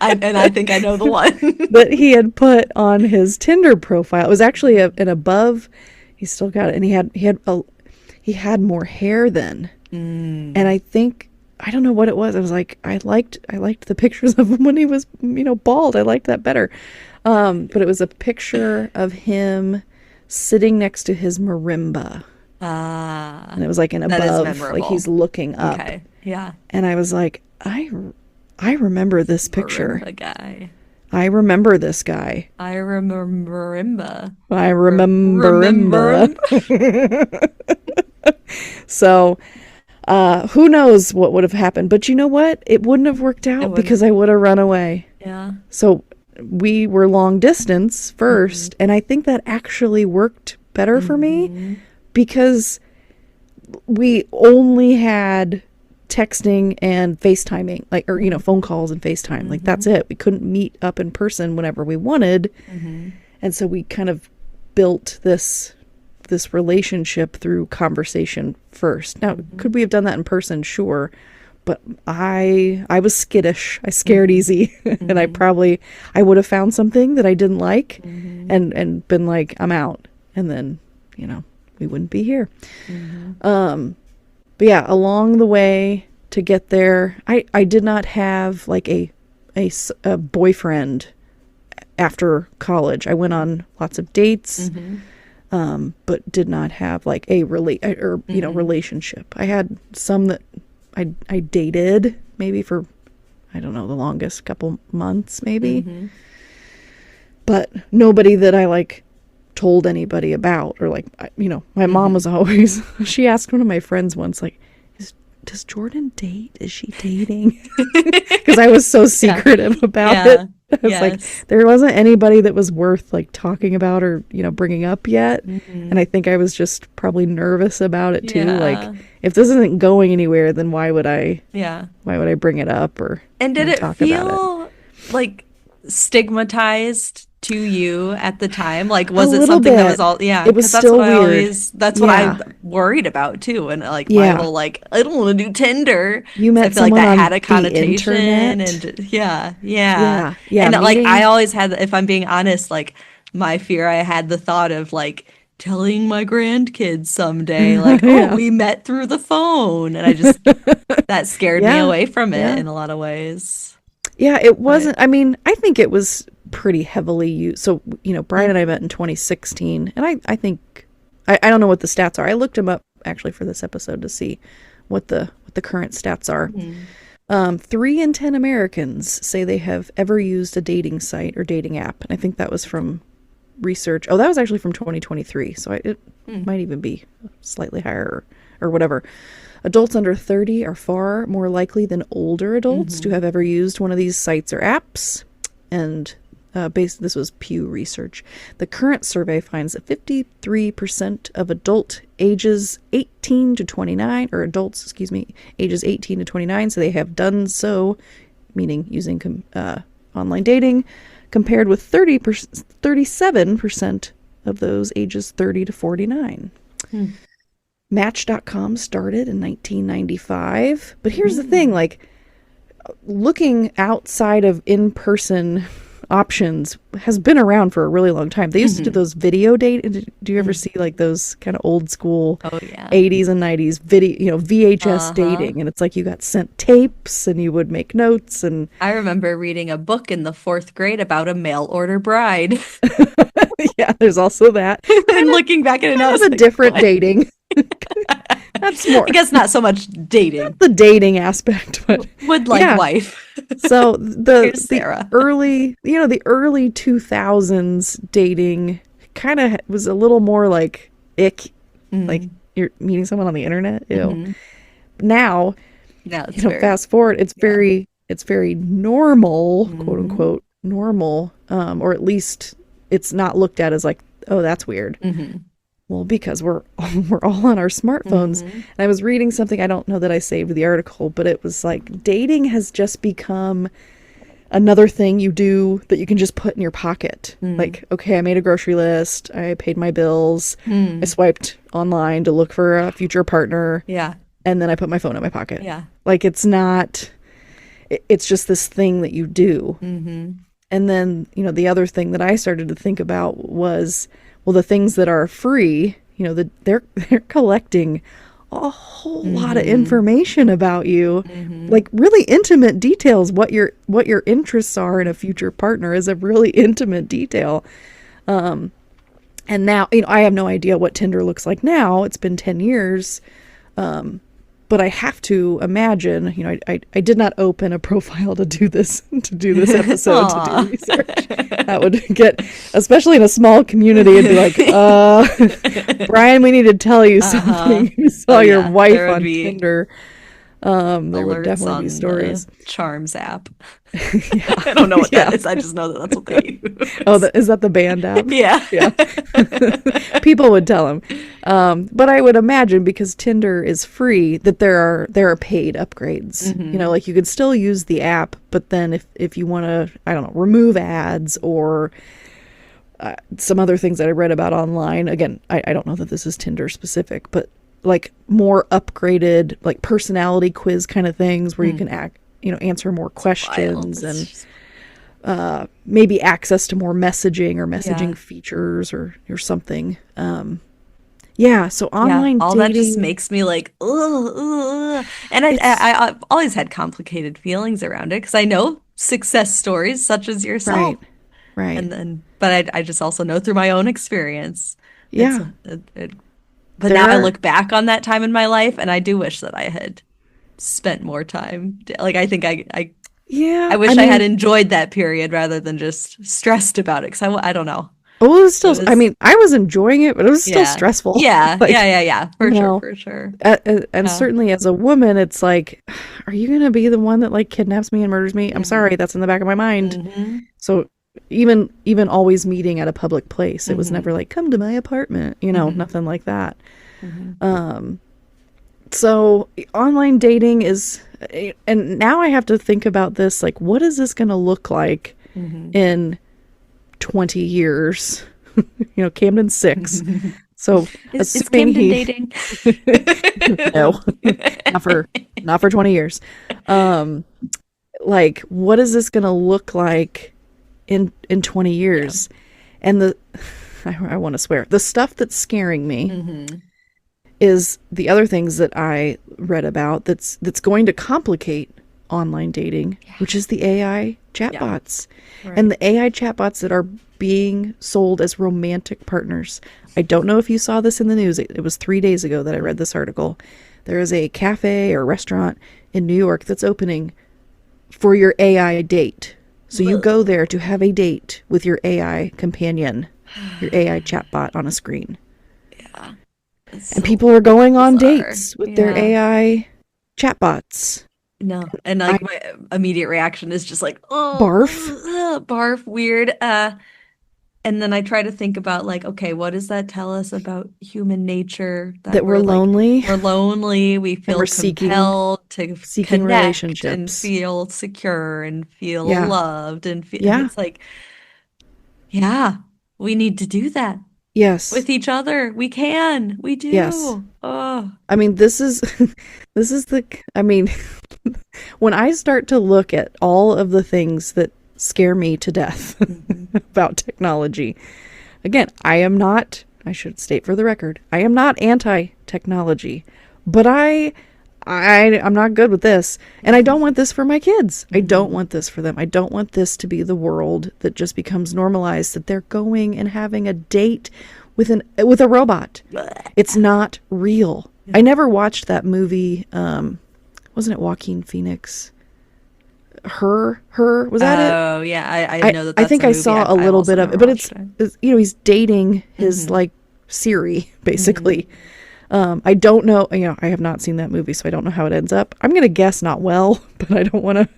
And I think I know the one
that he had put on his Tinder profile. It was actually an above. He still got it, and he had more hair then. And I think I don't know what it was. I was like, I liked the pictures of him when he was, bald. I liked that better. But it was a picture of him sitting next to his marimba. And it was like above, like he's looking up.
Okay. Yeah.
And I was like, I remember this picture.
Marimba guy.
I remember this guy.
I remember marimba.
I remember marimba. So, who knows what would have happened? But you know what? It wouldn't have worked out because I would have run away.
Yeah.
So we were long distance first, and I think that actually worked better for me because we only had texting and FaceTiming, like, or phone calls and FaceTime. Like, that's it. We couldn't meet up in person whenever we wanted. And so we kind of built this relationship through conversation first. Now, could we have done that in person? Sure. But I was skittish. I scared easy. And I would have found something that I didn't like and been like, I'm out. And then, we wouldn't be here. But yeah, along the way to get there, I did not have like a boyfriend after college. I went on lots of dates, but did not have like a relationship. I had some that I dated maybe for, I don't know, the longest couple months maybe, but nobody that I like told anybody about, or like, my mom was always, she asked one of my friends once, like, does Jordan date? Is she dating? Because I was so secretive about it. I was like, there wasn't anybody that was worth like talking about or, bringing up yet. And I think I was just probably nervous about it too. Like, if this isn't going anywhere, then why would I bring it up or
and did it feel like stigmatized to you at the time? Like, was it something that was all
it was still weird.
That's what I worried about too. And like my whole like, I don't want to do Tinder.
You met
I feel
someone
like that
on
had a connotation
and
and like I always had, if I'm being honest, like my fear, I had the thought of like telling my grandkids someday, like, oh, we met through the phone, and I just that scared me away from it in a lot of ways.
Yeah, it wasn't. I mean, I think it was pretty heavily used. So, Brian and I met in 2016, and I think I don't know what the stats are. I looked him up actually for this episode to see what the current stats are. 3 in 10 Americans say they have ever used a dating site or dating app, and I think that was from research. Oh, that was actually from 2023, so it might even be slightly higher or whatever. Adults under 30 are far more likely than older adults to have ever used one of these sites or apps. And this was Pew Research. The current survey finds that 53% of adults ages 18 to 29 so they have done so, meaning using online dating, compared with 37% of those ages 30 to 49. Match.com started in 1995. But here's the thing, like, looking outside of in-person options has been around for a really long time. They used to do those video date. Do you ever see like those kind of old school 80s and 90s video, VHS dating? And it's like you got sent tapes and you would make notes. And
I remember reading a book in the 4th grade about a mail order bride.
Yeah, there's also that.
And looking back at it now,
it's a different dating. That's more,
I guess, not so much dating.
Not the dating aspect, but
would like wife.
So the early 2000s dating kind of was a little more like ick, like you're meeting someone on the internet. Ew. Now it's fast forward, it's very normal, quote unquote normal, or at least it's not looked at as like, oh, that's weird. Well, because we're all on our smartphones. And I was reading something, I don't know that I saved the article, but it was like dating has just become another thing you do that you can just put in your pocket. Like, okay, I made a grocery list, I paid my bills, I swiped online to look for a future partner. Yeah. And then I put my phone in my pocket. Yeah. Like, it's just this thing that you do. And then, the other thing that I started to think about was, well, the things that are free, they're collecting a whole lot of information about you. Like really intimate details. What your interests are in a future partner is a really intimate detail. And now, I have no idea what Tinder looks like now. It's been 10 years. But I have to imagine, I did not open a profile to do this episode, to do research. That would get, especially in a small community, it'd be like, Brian, we need to tell you something. You saw your wife on Tinder. There would definitely be stories.
Charms app. I don't know what that is. I just know that that's what they use.
Oh, is that the band app?
Yeah.
People would tell him. But I would imagine, because Tinder is free, that there are paid upgrades. Like you could still use the app, but then if you want to, I don't know, remove ads or some other things that I read about online. Again, I don't know that this is Tinder specific, but like more upgraded, like personality quiz kind of things where you can answer more questions and maybe access to more messaging or messaging features or something. So online
all
dating,
that just makes me like, ugh. And I've always had complicated feelings around it because I know success stories such as yourself.
Right.
And then, but I just also know through my own experience.
Yeah.
But now I look back on that time in my life and I do wish that I had spent more time. Like, I think I wish I had enjoyed that period rather than just stressed about it. Cause I don't know.
Oh, it was still, I was enjoying it, but it was still stressful.
Yeah. For sure.
And certainly as a woman, it's like, are you going to be the one that like kidnaps me and murders me? I'm sorry. That's in the back of my mind. So even always meeting at a public place, it was never like, come to my apartment, nothing like that. So online dating is, and now I have to think about this, like, what is this going to look like in 20 years? Camden's 6. So
is Camden dating?
No, not for 20 years. Like, what is this going to look like in 20 years? And I want to swear, the stuff that's scaring me is the other things that I read about that's going to complicate online dating, which is the AI chatbots. Right. And the AI chatbots that are being sold as romantic partners. I don't know if you saw this in the news. It was 3 days ago that I read this article. There is a cafe or restaurant in New York that's opening for your AI date. So you go there to have a date with your AI companion, your AI chatbot on a screen.
Yeah.
And people are going on dates with their AI chatbots.
No. And like my immediate reaction is just like, oh,
barf.
Barf, weird. And then I try to think about like, okay, what does that tell us about human nature?
That we're lonely.
We're lonely. We feel compelled to
seeking
connect
relationships
and feel secure and feel loved and feel. And it's like, we need to do that.
Yes.
With each other. We can. We do.
Yes.
Oh.
I mean, this is when I start to look at all of the things that scare me to death about technology. Again, I should state for the record, I am not anti-technology, but I'm not good with this. And I don't want this for my kids. I don't want this for them. I don't want this to be the world that just becomes normalized, that they're going and having a date with a robot. It's not real. I never watched that movie. Wasn't it Joaquin Phoenix? Her, was that it?
Oh yeah, I know that. That's
I think I saw a little bit of it, but it's he's dating his like Siri basically. I don't know, I have not seen that movie, so I don't know how it ends up. I'm gonna guess not well, but I don't want to.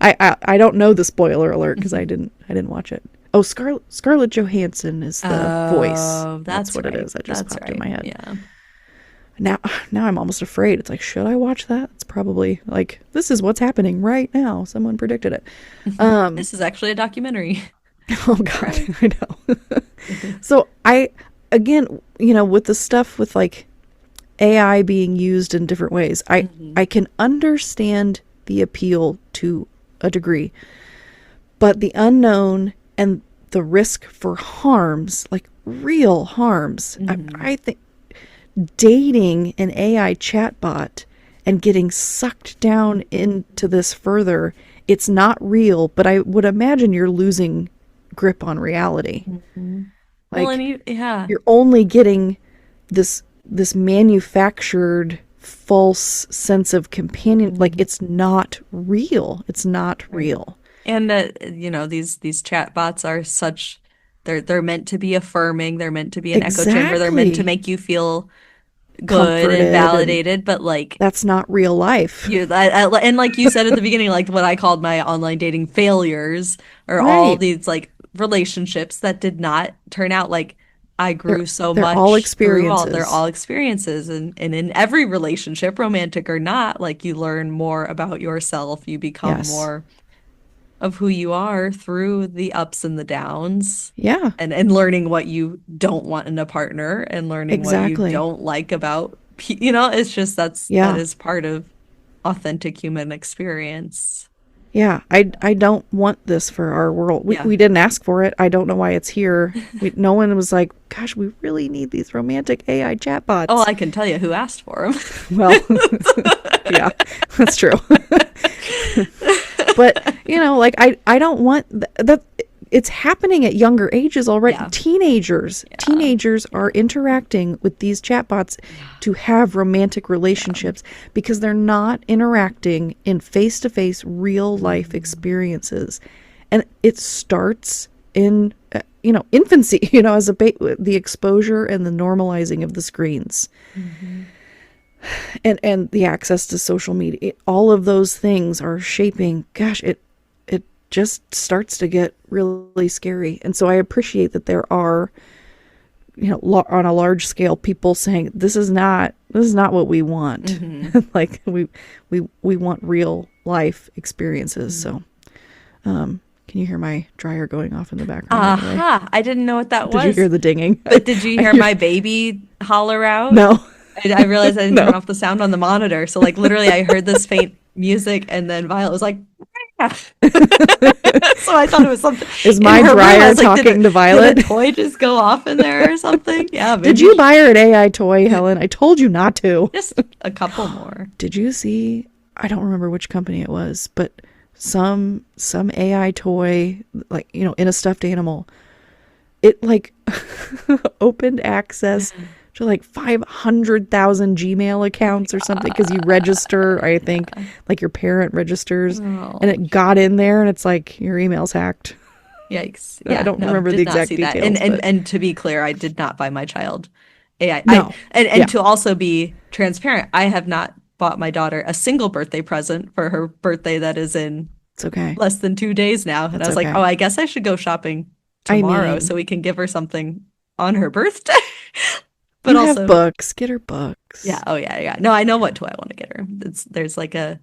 I don't know the spoiler alert because I didn't watch it. Oh, Scarlett Johansson is the voice. That's what it is. That just popped in my head.
Yeah.
Now I'm almost afraid. It's like, should I watch that? It's probably like, this is what's happening right now. Someone predicted it.
This is actually a documentary.
Oh God, I know. So again, with the stuff with like AI being used in different ways, I can understand the appeal to a degree, but the unknown and the risk for harms, like real harms, I think dating an AI chatbot and getting sucked down into this further, it's not real, but I would imagine you're losing grip on reality.
Mm-hmm.
Like,
well, and
you're only getting this manufactured false sense of companion. Like, it's not real. It's not real.
And these chatbots are such they're meant to be affirming. They're meant to be an echo chamber. They're meant to make you feel good and validated, but like
that's not real life.
And like you said at the beginning, like what I called my online dating failures are all these like relationships that did not turn out. Like I grew so much.
All experiences.
They're all experiences, and in every relationship, romantic or not, like you learn more about yourself. You become more of who you are through the ups and the downs.
Yeah.
And learning what you don't want in a partner and learning what you don't like about, it's just that is part of authentic human experience.
Yeah. I don't want this for our world. We didn't ask for it. I don't know why it's here. No one was like, gosh, we really need these romantic AI chatbots.
Oh, I can tell you who asked for them.
Well, yeah, that's true. But, like, I don't want that. It's happening at younger ages already. Yeah. Teenagers are interacting with these chatbots to have romantic relationships because they're not interacting in face-to-face real life experiences. And it starts in, infancy, as the exposure and the normalizing of the screens. Mm-hmm. And the access to social media, all of those things are shaping. Gosh, it just starts to get really scary. And so I appreciate that there are, on a large scale, people saying this is not what we want. Mm-hmm. Like we want real life experiences. Mm-hmm. So, can you hear my dryer going off in the background?
I didn't know what that was.
Did you hear the dinging?
But did you hear my baby holler out?
No.
I realized I didn't turn off the sound on the monitor. So like literally I heard this faint music and then Violet was like, so I thought it was something.
Is my dryer talking to Violet?
Did a toy just go off in there or something? Yeah. Maybe.
Did you buy her an AI toy, Helen? I told you not to.
Just a couple more.
Did you see? I don't remember which company it was, but some AI toy, like, in a stuffed animal. It like opened access to like 500,000 Gmail accounts or something, because you register, I think, like your parent registers, and it got in there and it's like your email's hacked.
Yikes.
Yeah, I don't remember the exact details.
And to be clear, I did not buy my child AI.
No.
To also be transparent, I have not bought my daughter a single birthday present for her birthday that is in less than 2 days now. And I was like, I guess I should go shopping tomorrow so we can give her something on her birthday. But
you also have books. Get her books.
Yeah. Oh yeah. Yeah. No, I know what toy I want to get her. There's like a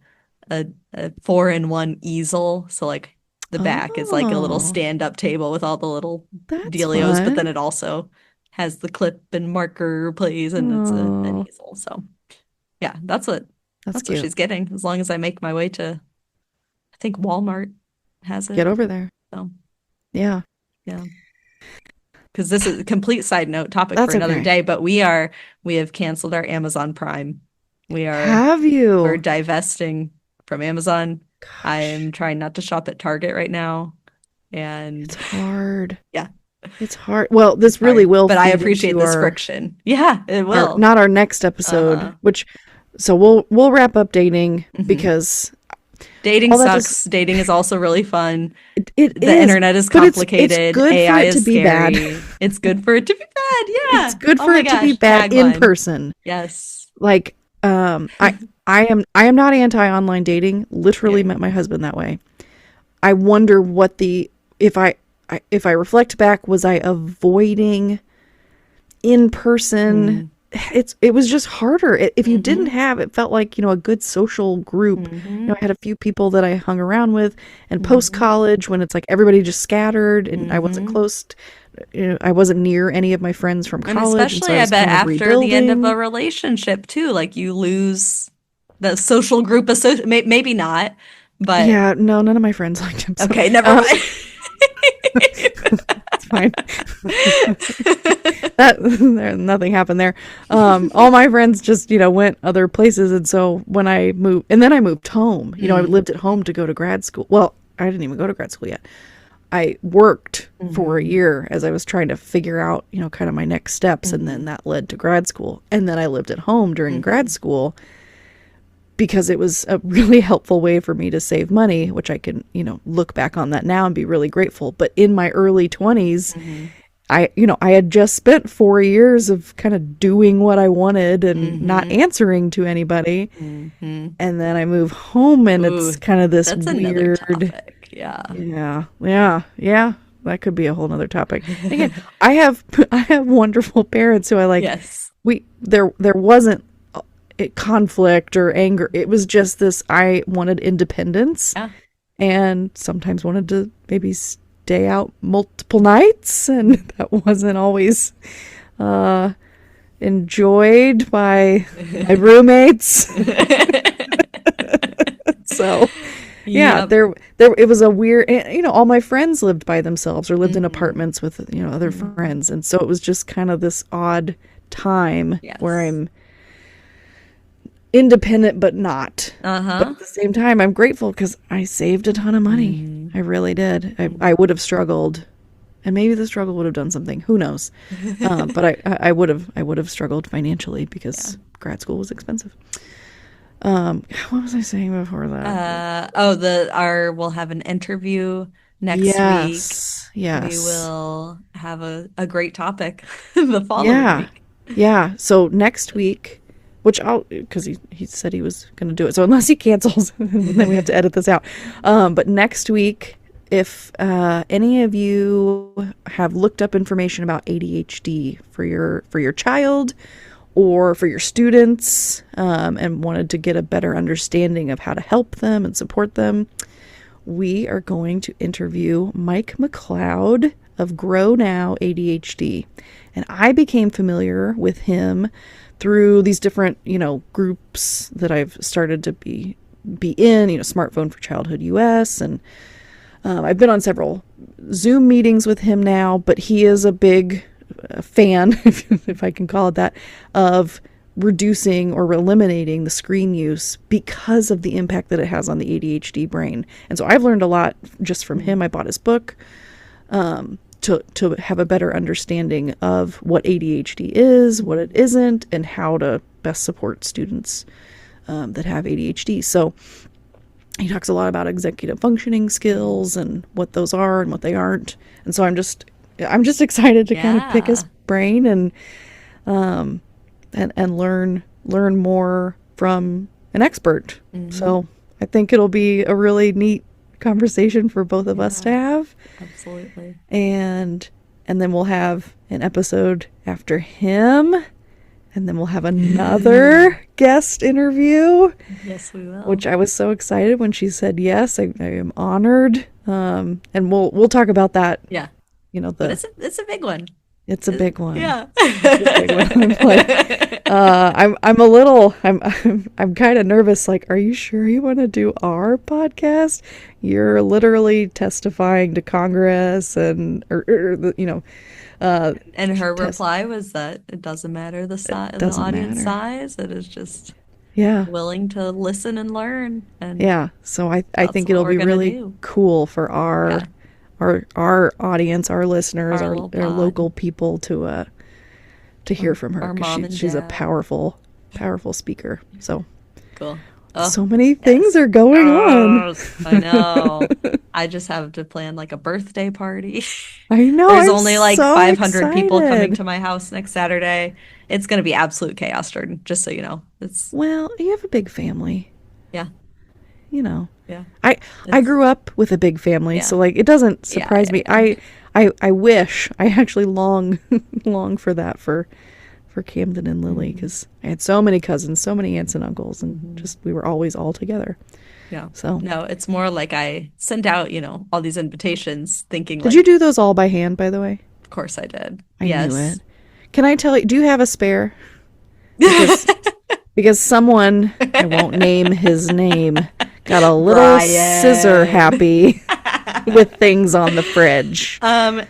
4-in-1 easel. So like the back is like a little stand-up table with all the little dealios, but then it also has the clip and marker plays, and it's an easel. So yeah, that's what she's getting. As long as I make my way to, I think Walmart has it.
Get over there.
So
yeah.
Because this is a complete side note topic for another day, but we have canceled our Amazon Prime. We're divesting from Amazon. Gosh. I am trying not to shop at Target right now. And
it's hard. Yeah. It's hard. Well, this really will.
But I appreciate this friction. Yeah, it will.
Not our next episode, so we'll wrap up dating because
dating sucks. Dating is also really fun. The internet is complicated. It's good AI for it to be bad. It's good for it to be bad. Yeah.
It's good for it to be bad in person.
Yes.
Like, I am not anti-online dating. Literally met my husband that way. I wonder what if I reflect back, was I avoiding in person? It was just harder. If you didn't have, it felt like, a good social group. I had a few people that I hung around with, and post-college, when it's like everybody just scattered and I wasn't close I wasn't near any of my friends from college.
And especially, I bet, after the end of a relationship too, like you lose the social group. Maybe not, but
yeah, no, none of my friends liked him. So.
Okay, never mind.
It's fine. Nothing happened there. All my friends just, went other places. And so when I moved, and then I moved home, I lived at home to go to grad school. Well, I didn't even go to grad school yet. I worked for a year as I was trying to figure out, kind of my next steps. And then that led to grad school. And then I lived at home during grad school because it was a really helpful way for me to save money, which I can, look back on that now and be really grateful. But in my early 20s, I had just spent 4 years of kind of doing what I wanted and not answering to anybody. And then I move home and it's kind of this weird
topic.
Yeah. That could be a whole nother topic. Again, I have wonderful parents who I like.
Yes.
There wasn't conflict or anger. It was just this, I wanted independence and sometimes wanted to maybe stay out multiple nights, and that wasn't always enjoyed by my roommates. So it was a weird, all my friends lived by themselves or lived in apartments with other friends, and so it was just kind of this odd time where I'm independent but not. But at the same time, I'm grateful because I saved a ton of money. I really did. I would have struggled, and maybe the struggle would have done something. Who knows? But I would have struggled financially because grad school was expensive. What was I saying before that?
We'll have an interview next week.
Yes.
We will have a great topic the following week.
Yeah. So next week, which because he said he was going to do it. So unless he cancels, then we have to edit this out. But next week, if any of you have looked up information about ADHD for your child or for your students, and wanted to get a better understanding of how to help them and support them, we are going to interview Mike McLeod of Grow Now ADHD. And I became familiar with him through these different, groups that I've started to be in, Smartphone for Childhood US. And I've been on several Zoom meetings with him now, but he is a big fan, if I can call it that, of reducing or eliminating the screen use because of the impact that it has on the ADHD brain. And so I've learned a lot just from him. I bought his book to have a better understanding of what ADHD is, what it isn't, and how to best support students that have ADHD. So he talks a lot about executive functioning skills and what those are and what they aren't. And so I'm just excited to kind of pick his brain and learn more from an expert. So I think it'll be a really neat conversation for both of us to have.
Absolutely.
And then we'll have an episode after him, and then we'll have another guest interview.
Yes, we will.
Which I was so excited when she said yes. I am honored. And we'll talk about that.
Yeah.
But
it's a big one.
It's a big one.
Yeah.
I'm kind of nervous. Like, are you sure you want to do our podcast? You're literally testifying to Congress and
her reply was that it doesn't matter the audience size. It is just willing to listen and learn. And
so I think it'll be really cool for our audience, our listeners, our local people to hear from her, because she's a powerful speaker. So
cool.
So many things are going on.
I know. I just have to plan like a birthday party.
I know.
There's only like
so
500 people coming
excited.
to my house next Saturday. It's going to be absolute chaos, Jordan, just so you know.
Well, you have a big family.
Yeah.
Yeah.
I
grew up with a big family, so like it doesn't surprise me. I wish, I actually long for that for Camden and Lily, because I had so many cousins, so many aunts and uncles, and just we were always all together.
Yeah.
So
no, it's more like I sent out, all these invitations thinking.
Did you do those all by hand, by the way?
Of course I did.
I knew it. Can I tell you? Do you have a spare? Because someone, I won't name his name, got a little scissor happy with things on the fridge.
I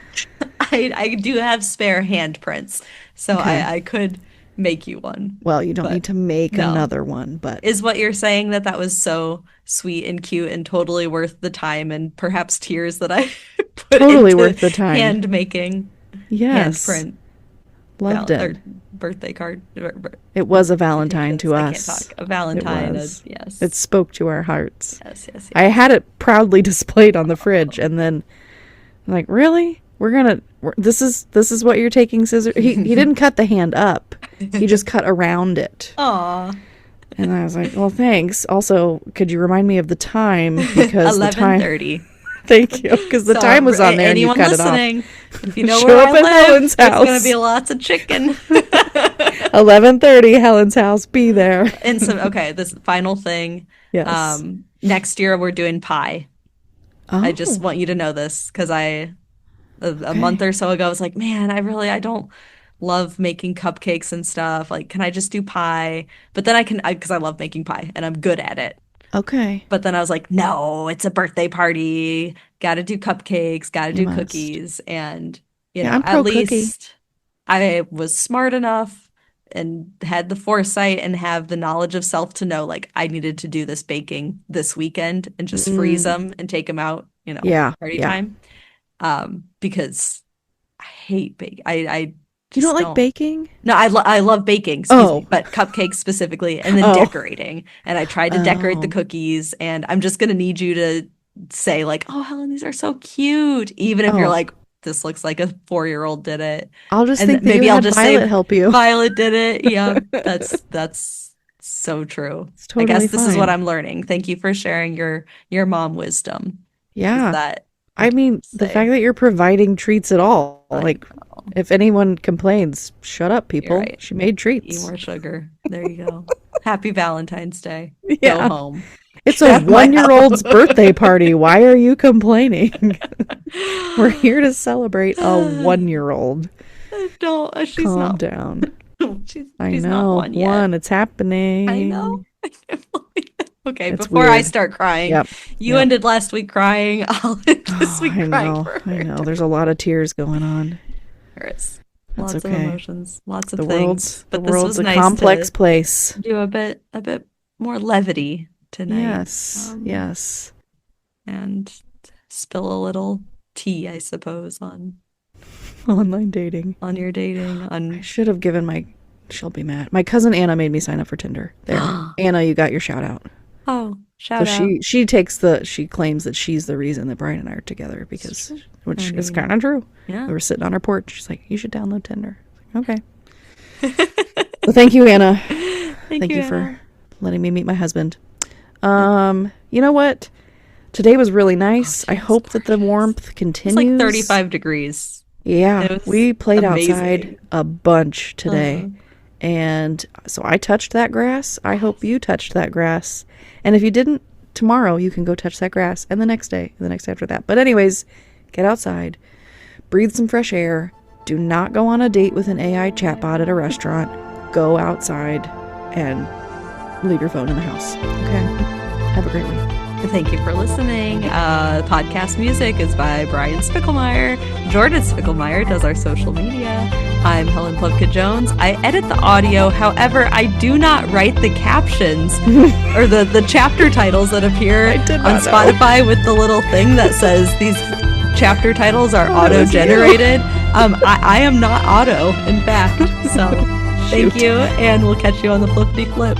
I do have spare handprints, so
Okay.
I could make you one.
Well, you don't
But
need to make
no.
another one, but
Is what you're saying that was so sweet and cute and totally worth the time and perhaps tears that I put
totally
into
worth the time.
hand making
Yes.
handprint
Loved
or
it.
birthday card.
It was a Valentine to
I can't
us.
talk. A Valentine.
It was.
Yes.
It spoke to our hearts.
Yes.
I had it proudly displayed on the fridge, and then I'm like, really? This is what you're taking scissors? He didn't cut the hand up. He just cut around it.
Aw.
And I was like, well, thanks. Also, could you remind me of the time? Because
11:30.
Thank you. Because the time was on there and you cut
listening,
it off.
If you know
Show
where
up
I
at
live,
Helen's
there's
house.
going to be lots of chicken.
11:30, Helen's house. Be there.
And so, okay, this final thing.
Yes.
Next year we're doing pie.
Oh.
I just want you to know this because a month or so ago I was like, man, I don't love making cupcakes and stuff. Like, can I just do pie? But then because I love making pie and I'm good at it.
Okay.
But then I was like, no, it's a birthday party. Got to do cupcakes, got to do cookies. And,
I'm
at least
cookie.
I was smart enough and had the foresight and have the knowledge of self to know, like, I needed to do this baking this weekend and just freeze them and take them out, party time. Because I hate baking. I
You don't like baking?
No, I love baking, excuse me, but cupcakes specifically, and then decorating. And I tried to decorate the cookies, and I'm just gonna need you to say like, "Oh, Helen, these are so cute," even if you're like, "This looks like a 4-year-old did it."
I'll just
and
think that
maybe I'll just
Violet
say
help you.
Violet did it. Yeah, that's so true.
It's totally
I guess this is
fine.
what I'm learning. Thank you for sharing your mom wisdom.
Yeah. I mean, the fact that you're providing treats at all, like, if anyone complains, shut up, people. Right. She made treats.
Eat more sugar. There you go. Happy Valentine's Day.
Yeah.
Go home.
It's a 1-year-old's birthday party. Why are you complaining? We're here to celebrate a 1-year-old.
She's
Calm
not.
down.
She's
I know.
Not one yet.
It's happening.
I know. Okay,
it's
before
weird.
I start crying, you ended last week crying. I'll end this week crying for her.
I know. There's a lot of tears going on.
There is.
That's
lots of emotions, lots of
the
things.
But the world's a complex place.
Do a bit more levity tonight.
Yes. Yes.
And spill a little tea, I suppose, on
online dating.
On your dating.
I should have given she'll be mad. My cousin Anna made me sign up for Tinder. There. Anna, you got your shout out.
Oh, shout out.
She claims that she's the reason that Brian and I are together which is kind of true.
Yeah.
We were sitting on her porch. She's like, you should download Tinder. Okay. So thank you, Anna. Thank you for letting me meet my husband. You know what? Today was really nice. I hope that the warmth continues.
It's like 35 degrees.
Yeah. We played outside a bunch today. And so I touched that grass. I hope you touched that grass. And if you didn't, tomorrow you can go touch that grass. And the next day, and the next day after that. But anyways, get outside. Breathe some fresh air. Do not go on a date with an AI chatbot at a restaurant. Go outside and leave your phone in the house. Okay? Have a great week.
Thank you for listening. Podcast music is by Brian Spickelmeyer. Jordan Spickelmeyer does our social media. I'm Helen Plevka-Jones. I edit the audio. However, I do not write the captions or the chapter titles that appear on Spotify with the little thing that says these chapter titles are auto-generated. I am not auto, in fact. So thank you, and we'll catch you on the flippity flip.